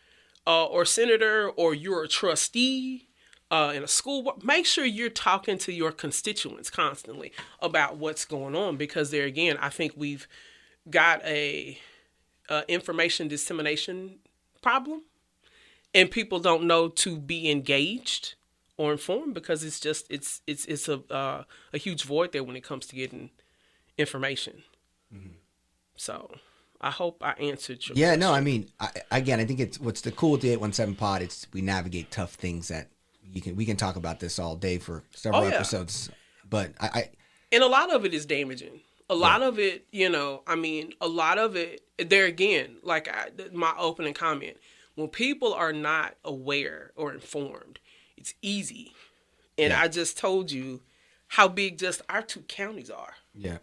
or senator, or you're a trustee in a school board. Make sure you're talking to your constituents constantly about what's going on, because there again, I think we've got a information dissemination problem, and people don't know to be engaged or informed, because it's a huge void there when it comes to getting information. Mm-hmm. So I hope I answered your question. No, I mean, I think it's what's the cool with the 817 pod. It's we navigate tough things that we can talk about this all day for several episodes. But and a lot of it is damaging. A lot of it, a lot of it. There again, like my opening comment, when people are not aware or informed, it's easy. And I just told you how big just our 2 counties are. Yeah.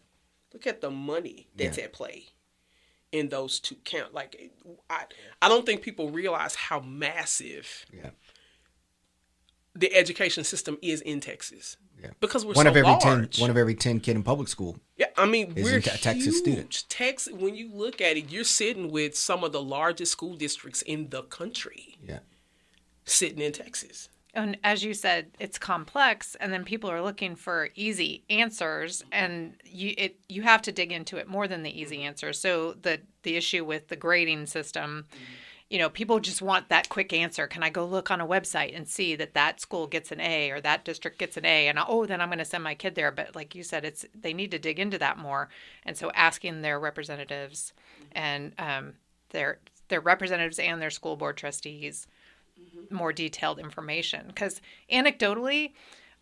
Look at the money that's at play in those 2 counties. Like, I don't think people realize how massive the education system is in Texas. Yeah. Because we're large. One of every 10 kid in public school. Yeah, I mean, we're a Texas student. Texas, when you look at it, you're sitting with some of the largest school districts in the country. Yeah. Sitting in Texas. And as you said, it's complex, and then people are looking for easy answers, and you have to dig into it more than the easy answers. So the issue with the grading system, people just want that quick answer. Can I go look on a website and see that school gets an A or that district gets an A, and then I'm going to send my kid there? But like you said, they need to dig into that more, and so asking their representatives and their representatives and their school board trustees more detailed information, because anecdotally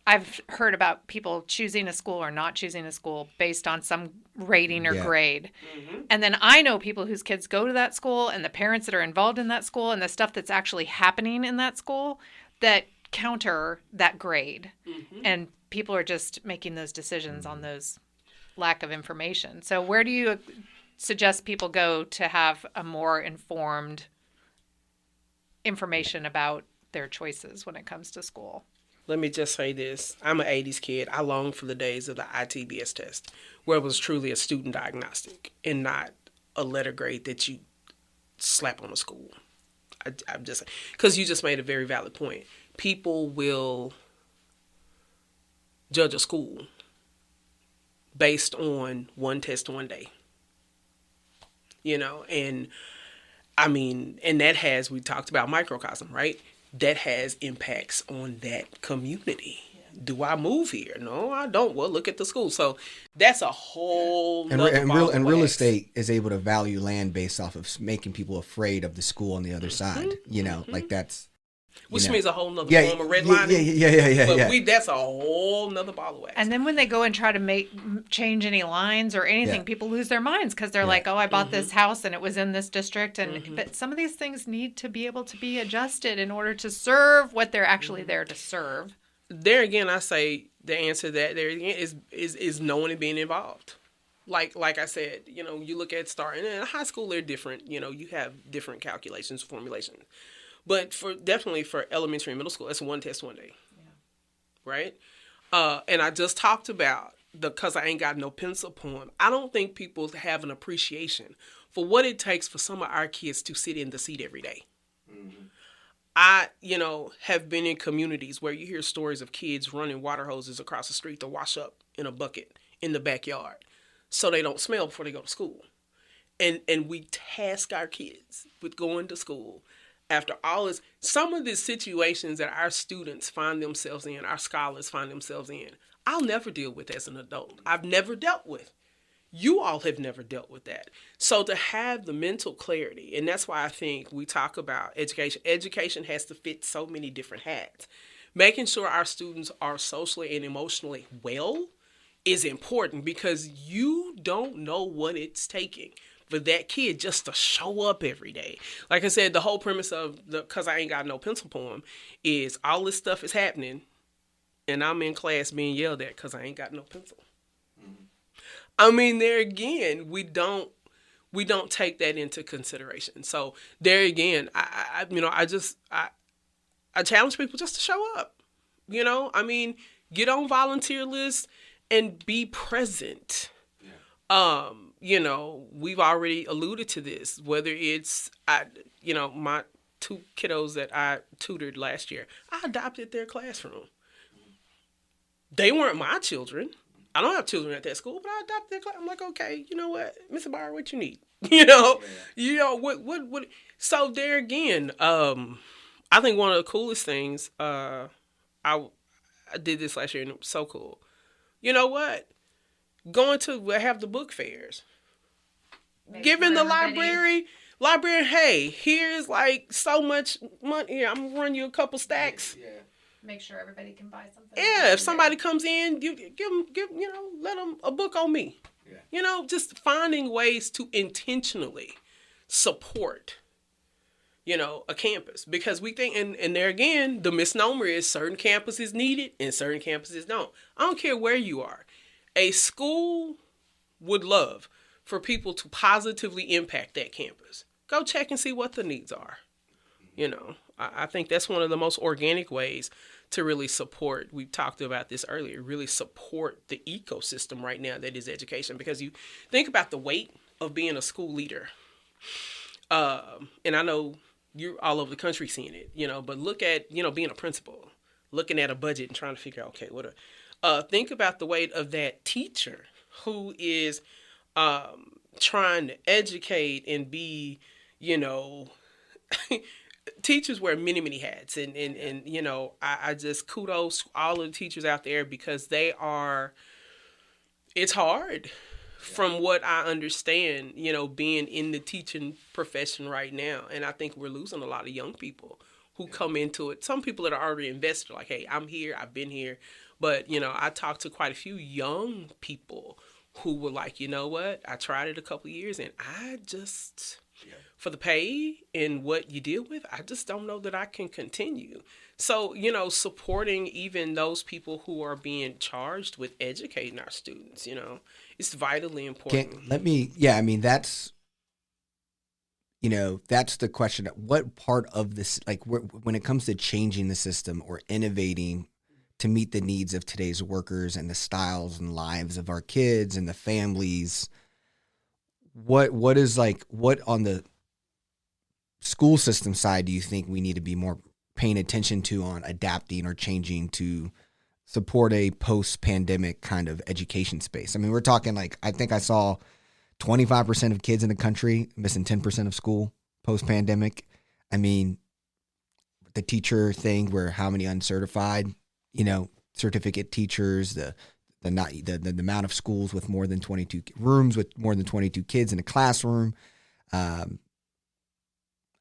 I've heard about people choosing a school or not choosing a school based on some rating or grade. Mm-hmm. And then I know people whose kids go to that school, and the parents that are involved in that school, and the stuff that's actually happening in that school that counter that grade. Mm-hmm. And people are just making those decisions on those lack of information. So where do you suggest people go to have a more informed information about their choices when it comes to school? Let me just say this. I'm an 80s kid. I long for the days of the ITBS test, where it was truly a student diagnostic and not a letter grade that you slap on a school. I'm just, because you just made a very valid point. People will judge a school based on one test one day. And I mean, and that has, we talked about microcosm, right? That has impacts on that community. Do I move here? No, I don't. Well, look at the school. So that's a whole and real estate is able to value land based off of making people afraid of the school on the other side. Like that's which means a whole nother form of redlining. But that's a whole nother ball of wax. And then when they go and try to change any lines or anything, people lose their minds because they're like, oh, I bought this house and it was in this district. But some of these things need to be able to be adjusted in order to serve what they're actually there to serve. There again, I say the answer to that there again is knowing and being involved. Like I said, you look at starting in high school, they're different. You have different calculations, formulations. But definitely for elementary and middle school, that's one test one day, right? And I just talked about the "Cause I Ain't Got No Pencil" poem. I don't think people have an appreciation for what it takes for some of our kids to sit in the seat every day. Mm-hmm. I, have been in communities where you hear stories of kids running water hoses across the street to wash up in a bucket in the backyard so they don't smell before they go to school. And we task our kids with going to school. After all this, some of the situations that our students find themselves in, our scholars find themselves in, I'll never deal with as an adult. I've never dealt with. You all have never dealt with that. So to have the mental clarity, and that's why I think we talk about education. Education has to fit so many different hats. Making sure our students are socially and emotionally well is important because you don't know what it's taking for that kid just to show up every day. Like I said, the whole premise of the "Cause I Ain't Got No Pencil" poem is all this stuff is happening and I'm in class being yelled at because I ain't got no pencil. Mm-hmm. I mean, there again, we don't take that into consideration. So there again, I challenge people just to show up. I mean, get on volunteer lists and be present. Yeah. We've already alluded to this, whether it's, my 2 kiddos that I tutored last year, I adopted their classroom. They weren't my children. I don't have children at that school, but I adopted their class. I'm like, okay, you know what, Mr. Barr, what you need? What? So there again, I think one of the coolest things, I did this last year and it was so cool. You know what? Going to have the book fairs. Giving the librarian, hey, here's like so much money. Here, I'm gonna run you a couple stacks. Yeah. Make sure everybody can buy something. Yeah, if somebody comes in, give them, let them a book on me. Yeah. Just finding ways to intentionally support, a campus. Because we think, and there again, the misnomer is certain campuses need it and certain campuses don't. I don't care where you are. A school would love for people to positively impact that campus. Go check and see what the needs are. I think that's one of the most organic ways to really support. We talked about this earlier, really support the ecosystem right now that is education. Because you think about the weight of being a school leader. And I know you're all over the country seeing it, but look at, being a principal, looking at a budget and trying to figure out, okay, think about the weight of that teacher who is trying to educate and be, teachers wear many, many hats. And I just kudos all of the teachers out there because it's hard from what I understand, being in the teaching profession right now. And I think we're losing a lot of young people who come into it. Some people that are already invested, like, hey, I'm here, I've been here. But, I talked to quite a few young people who were like, you know what, I tried it a couple of years and I just for the pay and what you deal with, I just don't know that I can continue. So, supporting even those people who are being charged with educating our students, it's vitally important. That's, that's the question. What part of this, like when it comes to changing the system or innovating to meet the needs of today's workers and the styles and lives of our kids and the families, what on the school system side do you think we need to be more paying attention to on adapting or changing to support a post-pandemic kind of education space? I mean, we're talking I think I saw 25% of kids in the country missing 10% of school post-pandemic. I mean, the teacher thing where how many uncertified, certificate teachers, the amount of schools with more than 22 rooms with more than 22 kids in a classroom.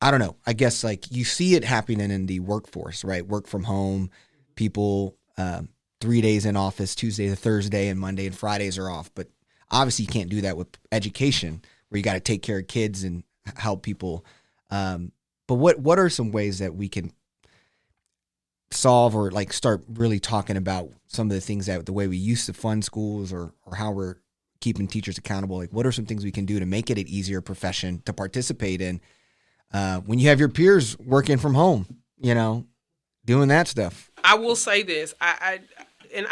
I don't know. I guess you see it happening in the workforce, right? Work from home, people 3 days in office, Tuesday to Thursday, and Monday and Fridays are off. But obviously you can't do that with education where you got to take care of kids and help people. But what are some ways that we can solve or start really talking about some of the things that the way we used to fund schools or how we're keeping teachers accountable? What are some things we can do to make it an easier profession to participate in when you have your peers working from home, doing that stuff? I will say this. I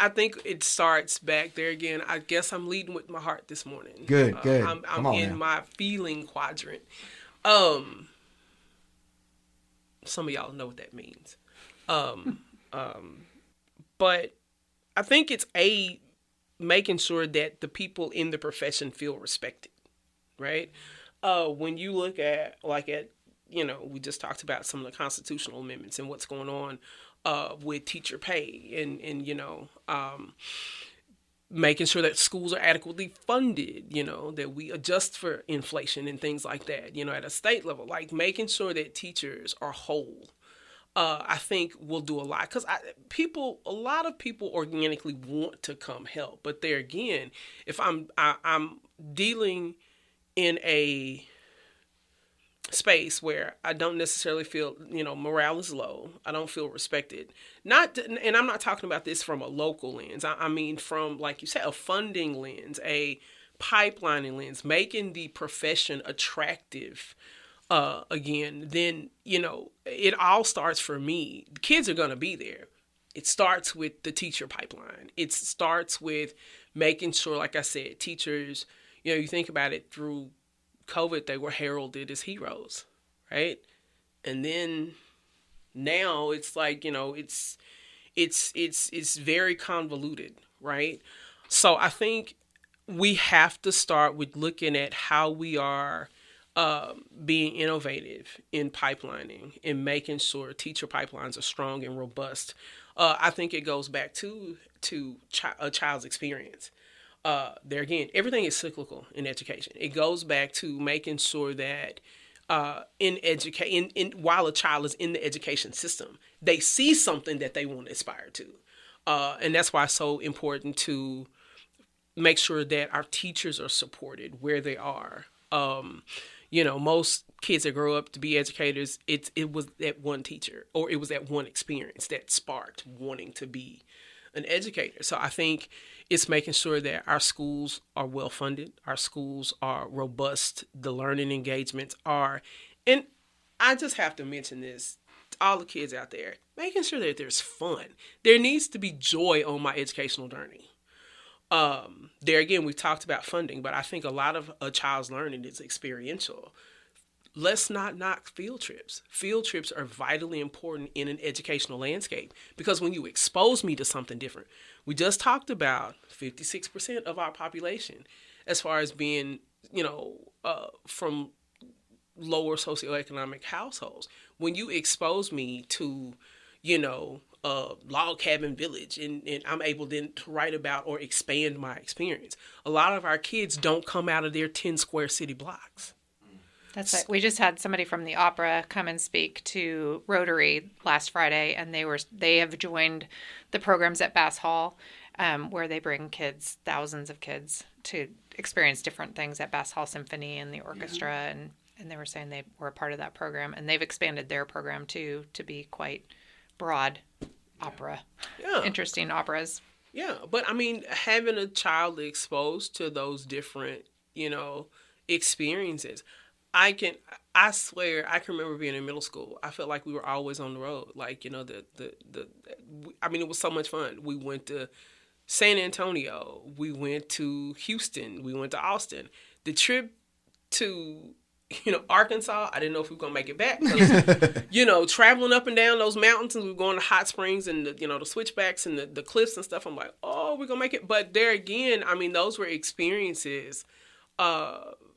think it starts back there again. I guess I'm leading with my heart this morning. Good. I'm in my feeling quadrant. Some of y'all know what that means. But I think it's making sure that the people in the profession feel respected, right? When you look at we just talked about some of the constitutional amendments and what's going on with teacher pay and making sure that schools are adequately funded, that we adjust for inflation and things like that, at a state level, making sure that teachers are whole. I think will do a lot because a lot of people organically want to come help, but there again, if I'm dealing in a space where I don't necessarily feel, morale is low, I don't feel respected. And I'm not talking about this from a local lens. I mean from, like you said, a funding lens, a pipelining lens, making the profession attractive. Again, then, it all starts for me. The kids are going to be there. It starts with the teacher pipeline. It starts with making sure, like I said, teachers, you think about it, through COVID, they were heralded as heroes, right? And then now it's it's very convoluted, right? So I think we have to start with looking at how we are being innovative in pipelining and making sure teacher pipelines are strong and robust. I think it goes back to a child's experience. There again, everything is cyclical in education. It goes back to making sure that while a child is in the education system, they see something that they want to aspire to. And that's why it's so important to make sure that our teachers are supported where they are. Most kids that grow up to be educators, it was that one teacher or it was that one experience that sparked wanting to be an educator. So I think it's making sure that our schools are well funded, our schools are robust, the learning engagements are, and I just have to mention this to all the kids out there, making sure that there's fun. There needs to be joy on my educational journey. There again, we've talked about funding, but I think a lot of a child's learning is experiential. Let's not knock field trips. Field trips are vitally important in an educational landscape because when you expose me to something different, we just talked about 56% of our population as far as being, from lower socioeconomic households. When you expose me to, log cabin village and I'm able then to write about or expand my experience. A lot of our kids don't come out of their 10 square city blocks. That's right. We just had somebody from the opera come and speak to Rotary last Friday, and they have joined the programs at Bass Hall, where they bring thousands of kids to experience different things at Bass Hall Symphony and the orchestra, and and they were saying they were a part of that program, and they've expanded their program too to be quite broad opera. Yeah. Interesting operas. Yeah, but I mean, having a child exposed to those different, experiences, I swear, I can remember being in middle school. I felt like we were always on the road. Like, I mean, it was so much fun. We went to San Antonio. We went to Houston. We went to Austin. The trip to, Arkansas, I didn't know if we were going to make it back. 'Cause, traveling up and down those mountains, and we were going to hot springs and, the switchbacks and the cliffs and stuff. I'm like, oh, we're going to make it. But there again, I mean, those were experiences,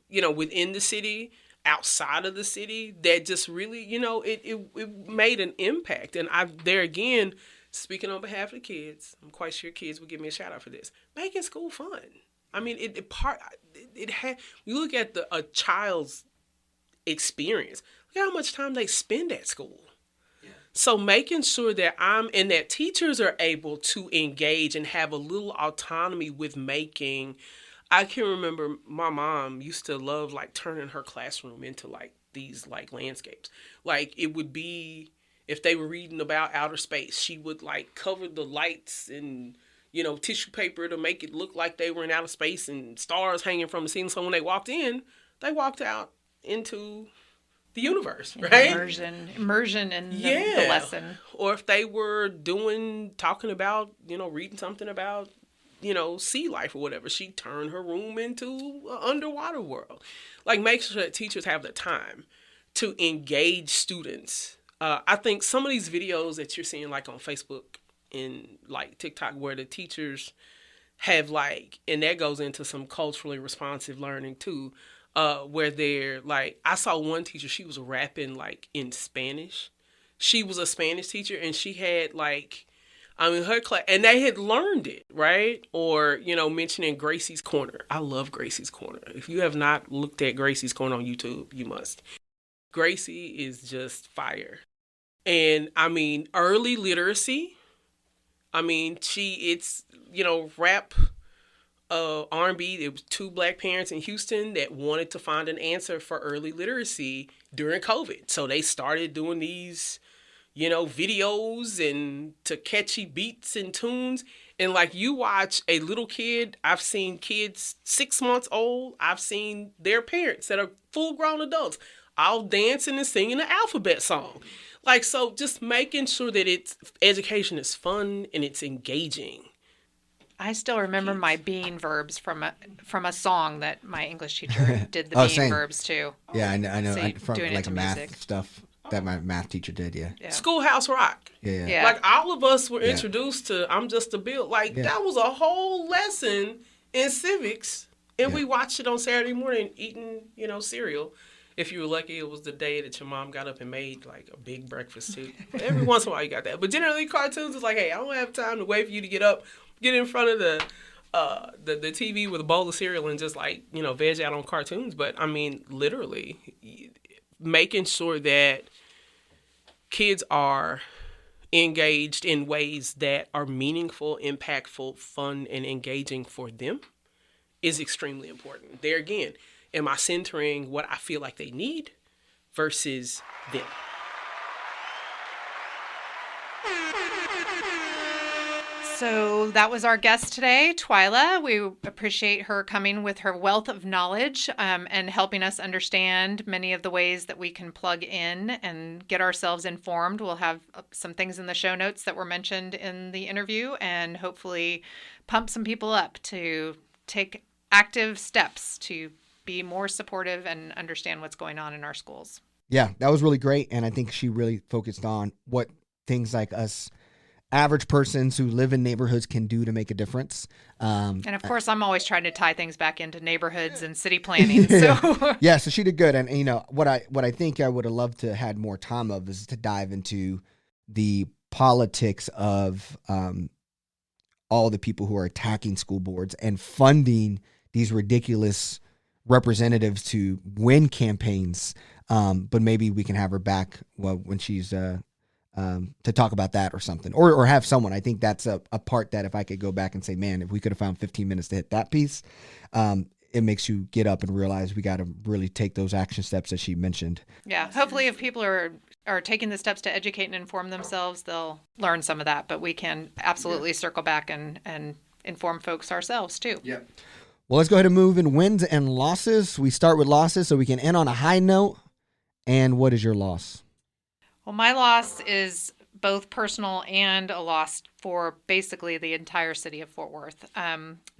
within the city, outside of the city, that just really, it made an impact. And there again, speaking on behalf of the kids, I'm quite sure kids would give me a shout out for this. Making school fun. I mean, you look at a child's experience. Look at how much time they spend at school. Yeah. So making sure that that teachers are able to engage and have a little autonomy with making. I can remember my mom used to love like turning her classroom into like these like landscapes. Like it would be, if they were reading about outer space, she would like cover the lights and, tissue paper to make it look like they were in outer space and stars hanging from the ceiling. So when they walked in, they walked out into the universe, right? Immersion in the lesson. Or if they were talking about, reading something about, sea life or whatever, she turned her room into an underwater world. Like, make sure that teachers have the time to engage students. I think some of these videos that you're seeing, like on Facebook and like TikTok, where the teachers have like, and that goes into some culturally responsive learning too, where they're like, I saw one teacher, she was rapping like in Spanish. She was a Spanish teacher, and she had like, her class, and they had learned it, right? Or, mentioning Gracie's Corner. I love Gracie's Corner. If you have not looked at Gracie's Corner on YouTube, you must. Gracie is just fire. And, I mean, early literacy. I mean, it's rap, R&B. There was 2 Black parents in Houston that wanted to find an answer for early literacy during COVID. So they started doing these videos and to catchy beats and tunes. And like, you watch a little kid, I've seen kids 6 months old, I've seen their parents that are full grown adults all dancing and singing the alphabet song. Like, so just making sure that education is fun and it's engaging. I still remember my being verbs from a song that my English teacher did the being verbs too. Yeah, I know. So From doing like it to math music. stuff that my math teacher did. Yeah. Schoolhouse Rock. Yeah. Like, all of us were introduced to I'm Just a Bill. Like, that was a whole lesson in civics. And we watched it on Saturday morning eating, cereal. If you were lucky, it was the day that your mom got up and made like a big breakfast too. Every once in a while you got that. But generally cartoons is like, hey, I don't have time to wait for you to get up, get in front of the TV with a bowl of cereal and just like, veg out on cartoons. But I mean, literally making sure that kids are engaged in ways that are meaningful, impactful, fun, and engaging for them is extremely important. There again, am I centering what I feel like they need versus them? So that was our guest today, Twyla. We appreciate her coming with her wealth of knowledge and helping us understand many of the ways that we can plug in and get ourselves informed. We'll have some things in the show notes that were mentioned in the interview and hopefully pump some people up to take active steps to be more supportive and understand what's going on in our schools. Yeah, that was really great. And I think she really focused on what things like us average persons who live in neighborhoods can do to make a difference. And of course, I'm always trying to tie things back into neighborhoods and city planning. So yeah, so she did good. And what I think I would have loved to had more time of is to dive into the politics of all the people who are attacking school boards and funding these ridiculous representatives to win campaigns. But maybe we can have her back when she's to talk about that or something, or have someone. I think that's a part that if I could go back and say, man, if we could have found 15 minutes to hit that piece, it makes you get up and realize we got to really take those action steps that she mentioned. Yeah. Hopefully if people are taking the steps to educate and inform themselves, they'll learn some of that, but we can absolutely circle back and inform folks ourselves too. Yep. Well, let's go ahead and move in wins and losses. We start with losses so we can end on a high note. And what is your loss? Well, my loss is both personal and a loss for basically the entire city of Fort Worth.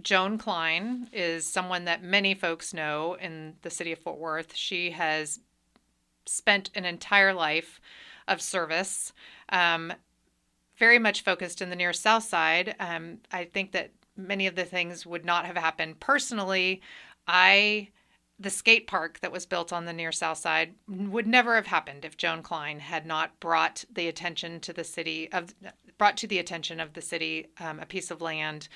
Joan Kline is someone that many folks know in the city of Fort Worth. She has spent an entire life of service, very much focused in the near South Side. I think that many of the things would not have happened. Personally, the skate park that was built on the near South Side would never have happened if Joan Kline had not brought to the attention of the city a piece of land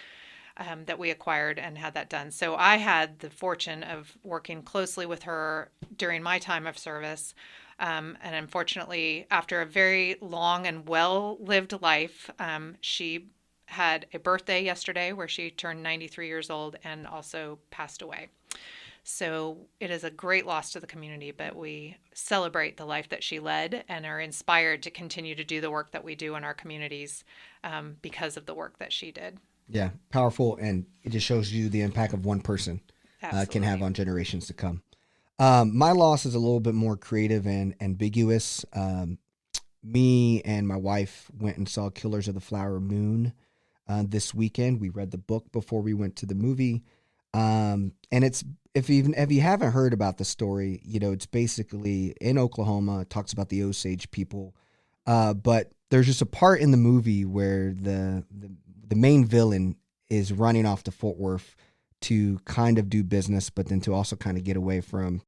that we acquired and had that done. So I had the fortune of working closely with her during my time of service. And unfortunately, after a very long and well-lived life, she had a birthday yesterday where she turned 93 years old and also passed away. So it is a great loss to the community, but we celebrate the life that she led and are inspired to continue to do the work that we do in our communities because of the work that she did. Yeah, powerful, and it just shows you the impact of one person can have on generations to come. My loss is a little bit more creative and ambiguous. Me and my wife went and saw Killers of the Flower Moon this weekend. We read the book before we went to the movie. And it's, if you haven't heard about the story, it's basically in Oklahoma. It talks about the Osage people. But there's just a part in the movie where the main villain is running off to Fort Worth to kind of do business, but then to also kind of get away from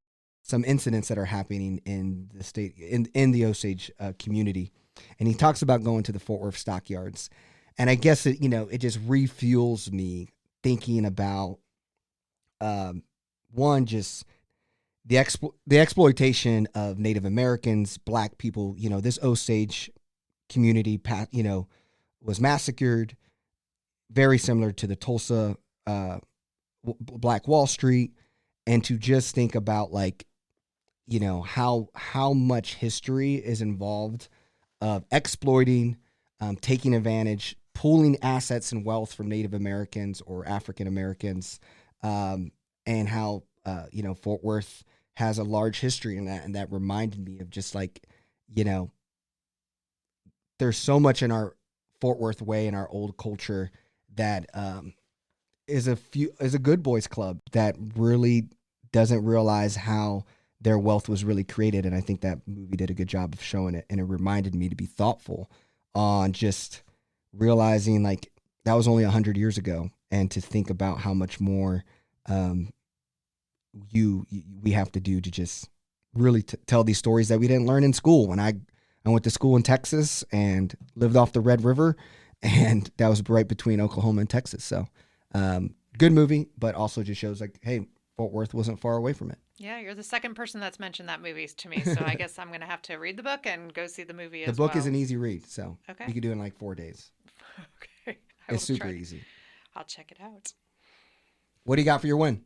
some incidents that are happening in the state, in the Osage community. And he talks about going to the Fort Worth stockyards. And I guess it just refuels me thinking about, one, just the exploitation of Native Americans, Black people. This Osage community, was massacred, very similar to the Tulsa Black Wall Street. And to just think about how much history is involved of exploiting, taking advantage, pulling assets and wealth from Native Americans or African Americans, and how Fort Worth has a large history in that, and that reminded me of just there's so much in our Fort Worth way and our old culture that is a good boys club that really doesn't realize how their wealth was really created. And I think that movie did a good job of showing it, and it reminded me to be thoughtful on just realizing that was only 100 years ago, and to think about how much more we have to do to just really tell these stories that we didn't learn in school. When I went to school in Texas and lived off the Red River, and that was right between Oklahoma and Texas. So good movie, but also just shows hey, Fort Worth wasn't far away from it. Yeah, you're the second person that's mentioned that movie to me, so I guess I'm going to have to read the book and go see the movie as well. The book is an easy read, so okay. You can do it in 4 days. Okay. It's super easy. I'll check it out. What do you got for your win?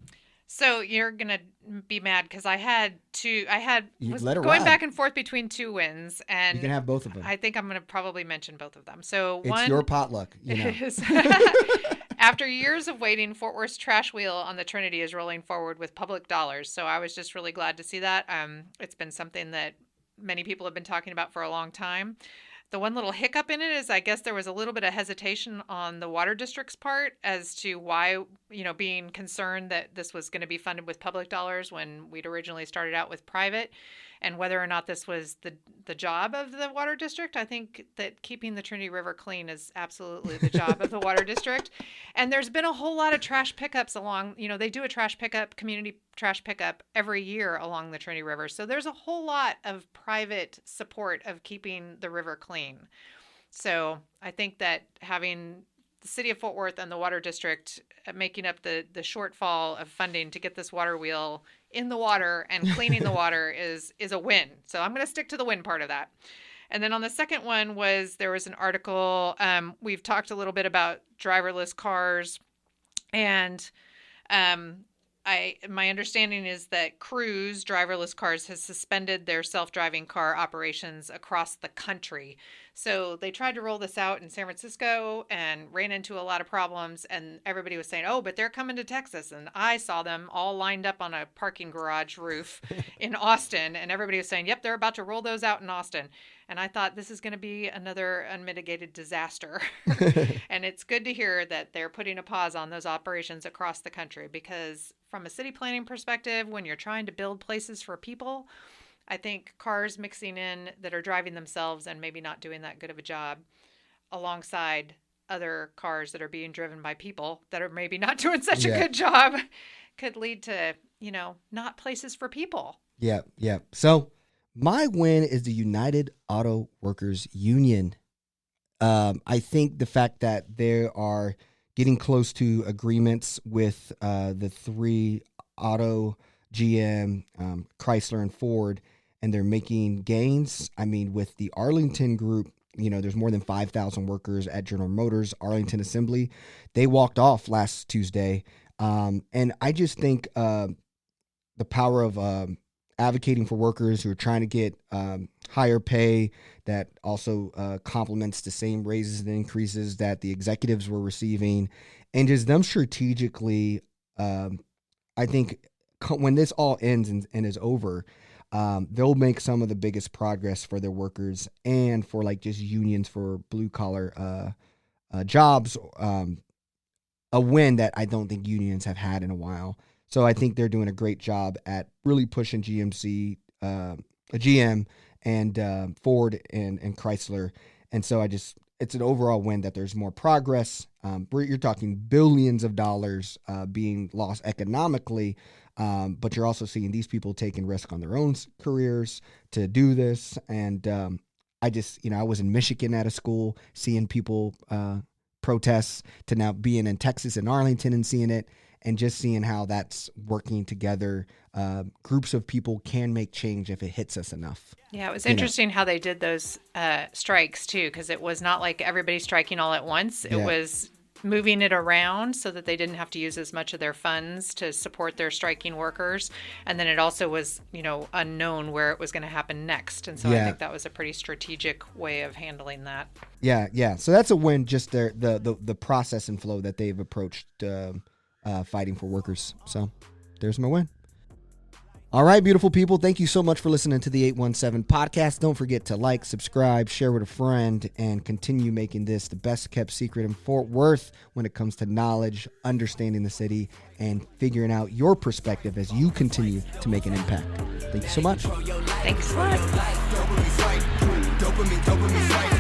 So you're going to be mad because I was going ride. Back and forth between two wins, and you can have both of them. I think I'm going to probably mention both of them. So it's your potluck. Is after years of waiting, Fort Worth's trash wheel on the Trinity is rolling forward with public dollars. So I was just really glad to see that. It's been something that many people have been talking about for a long time. The one little hiccup in it is I guess there was a little bit of hesitation on the water district's part as to why, being concerned that this was going to be funded with public dollars when we'd originally started out with private, and whether or not this was the job of the water district. I think that keeping the Trinity River clean is absolutely the job of the water district. And there's been a whole lot of trash pickups along, they do a trash pickup, community trash pickup every year along the Trinity River. So there's a whole lot of private support of keeping the river clean. So I think that having the city of Fort Worth and the water district making up the shortfall of funding to get this water wheel in the water and cleaning the water is a win. So I'm going to stick to the win part of that. And then on the second one there was an article. We've talked a little bit about driverless cars, and my understanding is that Cruise driverless cars has suspended their self-driving car operations across the country. So they tried to roll this out in San Francisco and ran into a lot of problems, and everybody was saying, "Oh, but they're coming to Texas." And I saw them all lined up on a parking garage roof in Austin, and everybody was saying, "Yep, they're about to roll those out in Austin." And I thought, this is going to be another unmitigated disaster. And it's good to hear that they're putting a pause on those operations across the country, because from a city planning perspective, when you're trying to build places for people, I think cars mixing in that are driving themselves and maybe not doing that good of a job alongside other cars that are being driven by people that are maybe not doing such a good job could lead to, not places for people. Yeah. So my win is the United Auto Workers Union. I think the fact that they are getting close to agreements with the three auto, GM, Chrysler, and Ford, and they're making gains. I mean, with the Arlington group, there's more than 5,000 workers at General Motors, Arlington Assembly. They walked off last Tuesday. And I just think the power of advocating for workers who are trying to get higher pay that also complements the same raises and increases that the executives were receiving, and just them strategically, I think when this all ends and is over, they'll make some of the biggest progress for their workers and for just unions for blue collar jobs. A win that I don't think unions have had in a while. So I think they're doing a great job at really pushing GM and Ford and Chrysler. And so it's an overall win that there's more progress. You're talking billions of dollars being lost economically, but you're also seeing these people taking risk on their own careers to do this. And I was in Michigan at a school seeing people protests, to now being in Texas and Arlington and seeing it, and just seeing how that's working together. Groups of people can make change if it hits us enough. Yeah, it was interesting how they did those strikes too, because it was not like everybody striking all at once. It was moving it around so that they didn't have to use as much of their funds to support their striking workers. And then it also was, unknown where it was going to happen next. And so I think that was a pretty strategic way of handling that. Yeah. So that's a win, just the process and flow that they've approached fighting for workers. So there's my win. All right, beautiful people. Thank you so much for listening to the 817 podcast. Don't forget to like, subscribe, share with a friend, and continue making this the best kept secret in Fort Worth when it comes to knowledge, understanding the city, and figuring out your perspective as you continue to make an impact. Thank you so much. Thanks a lot. Dopamine,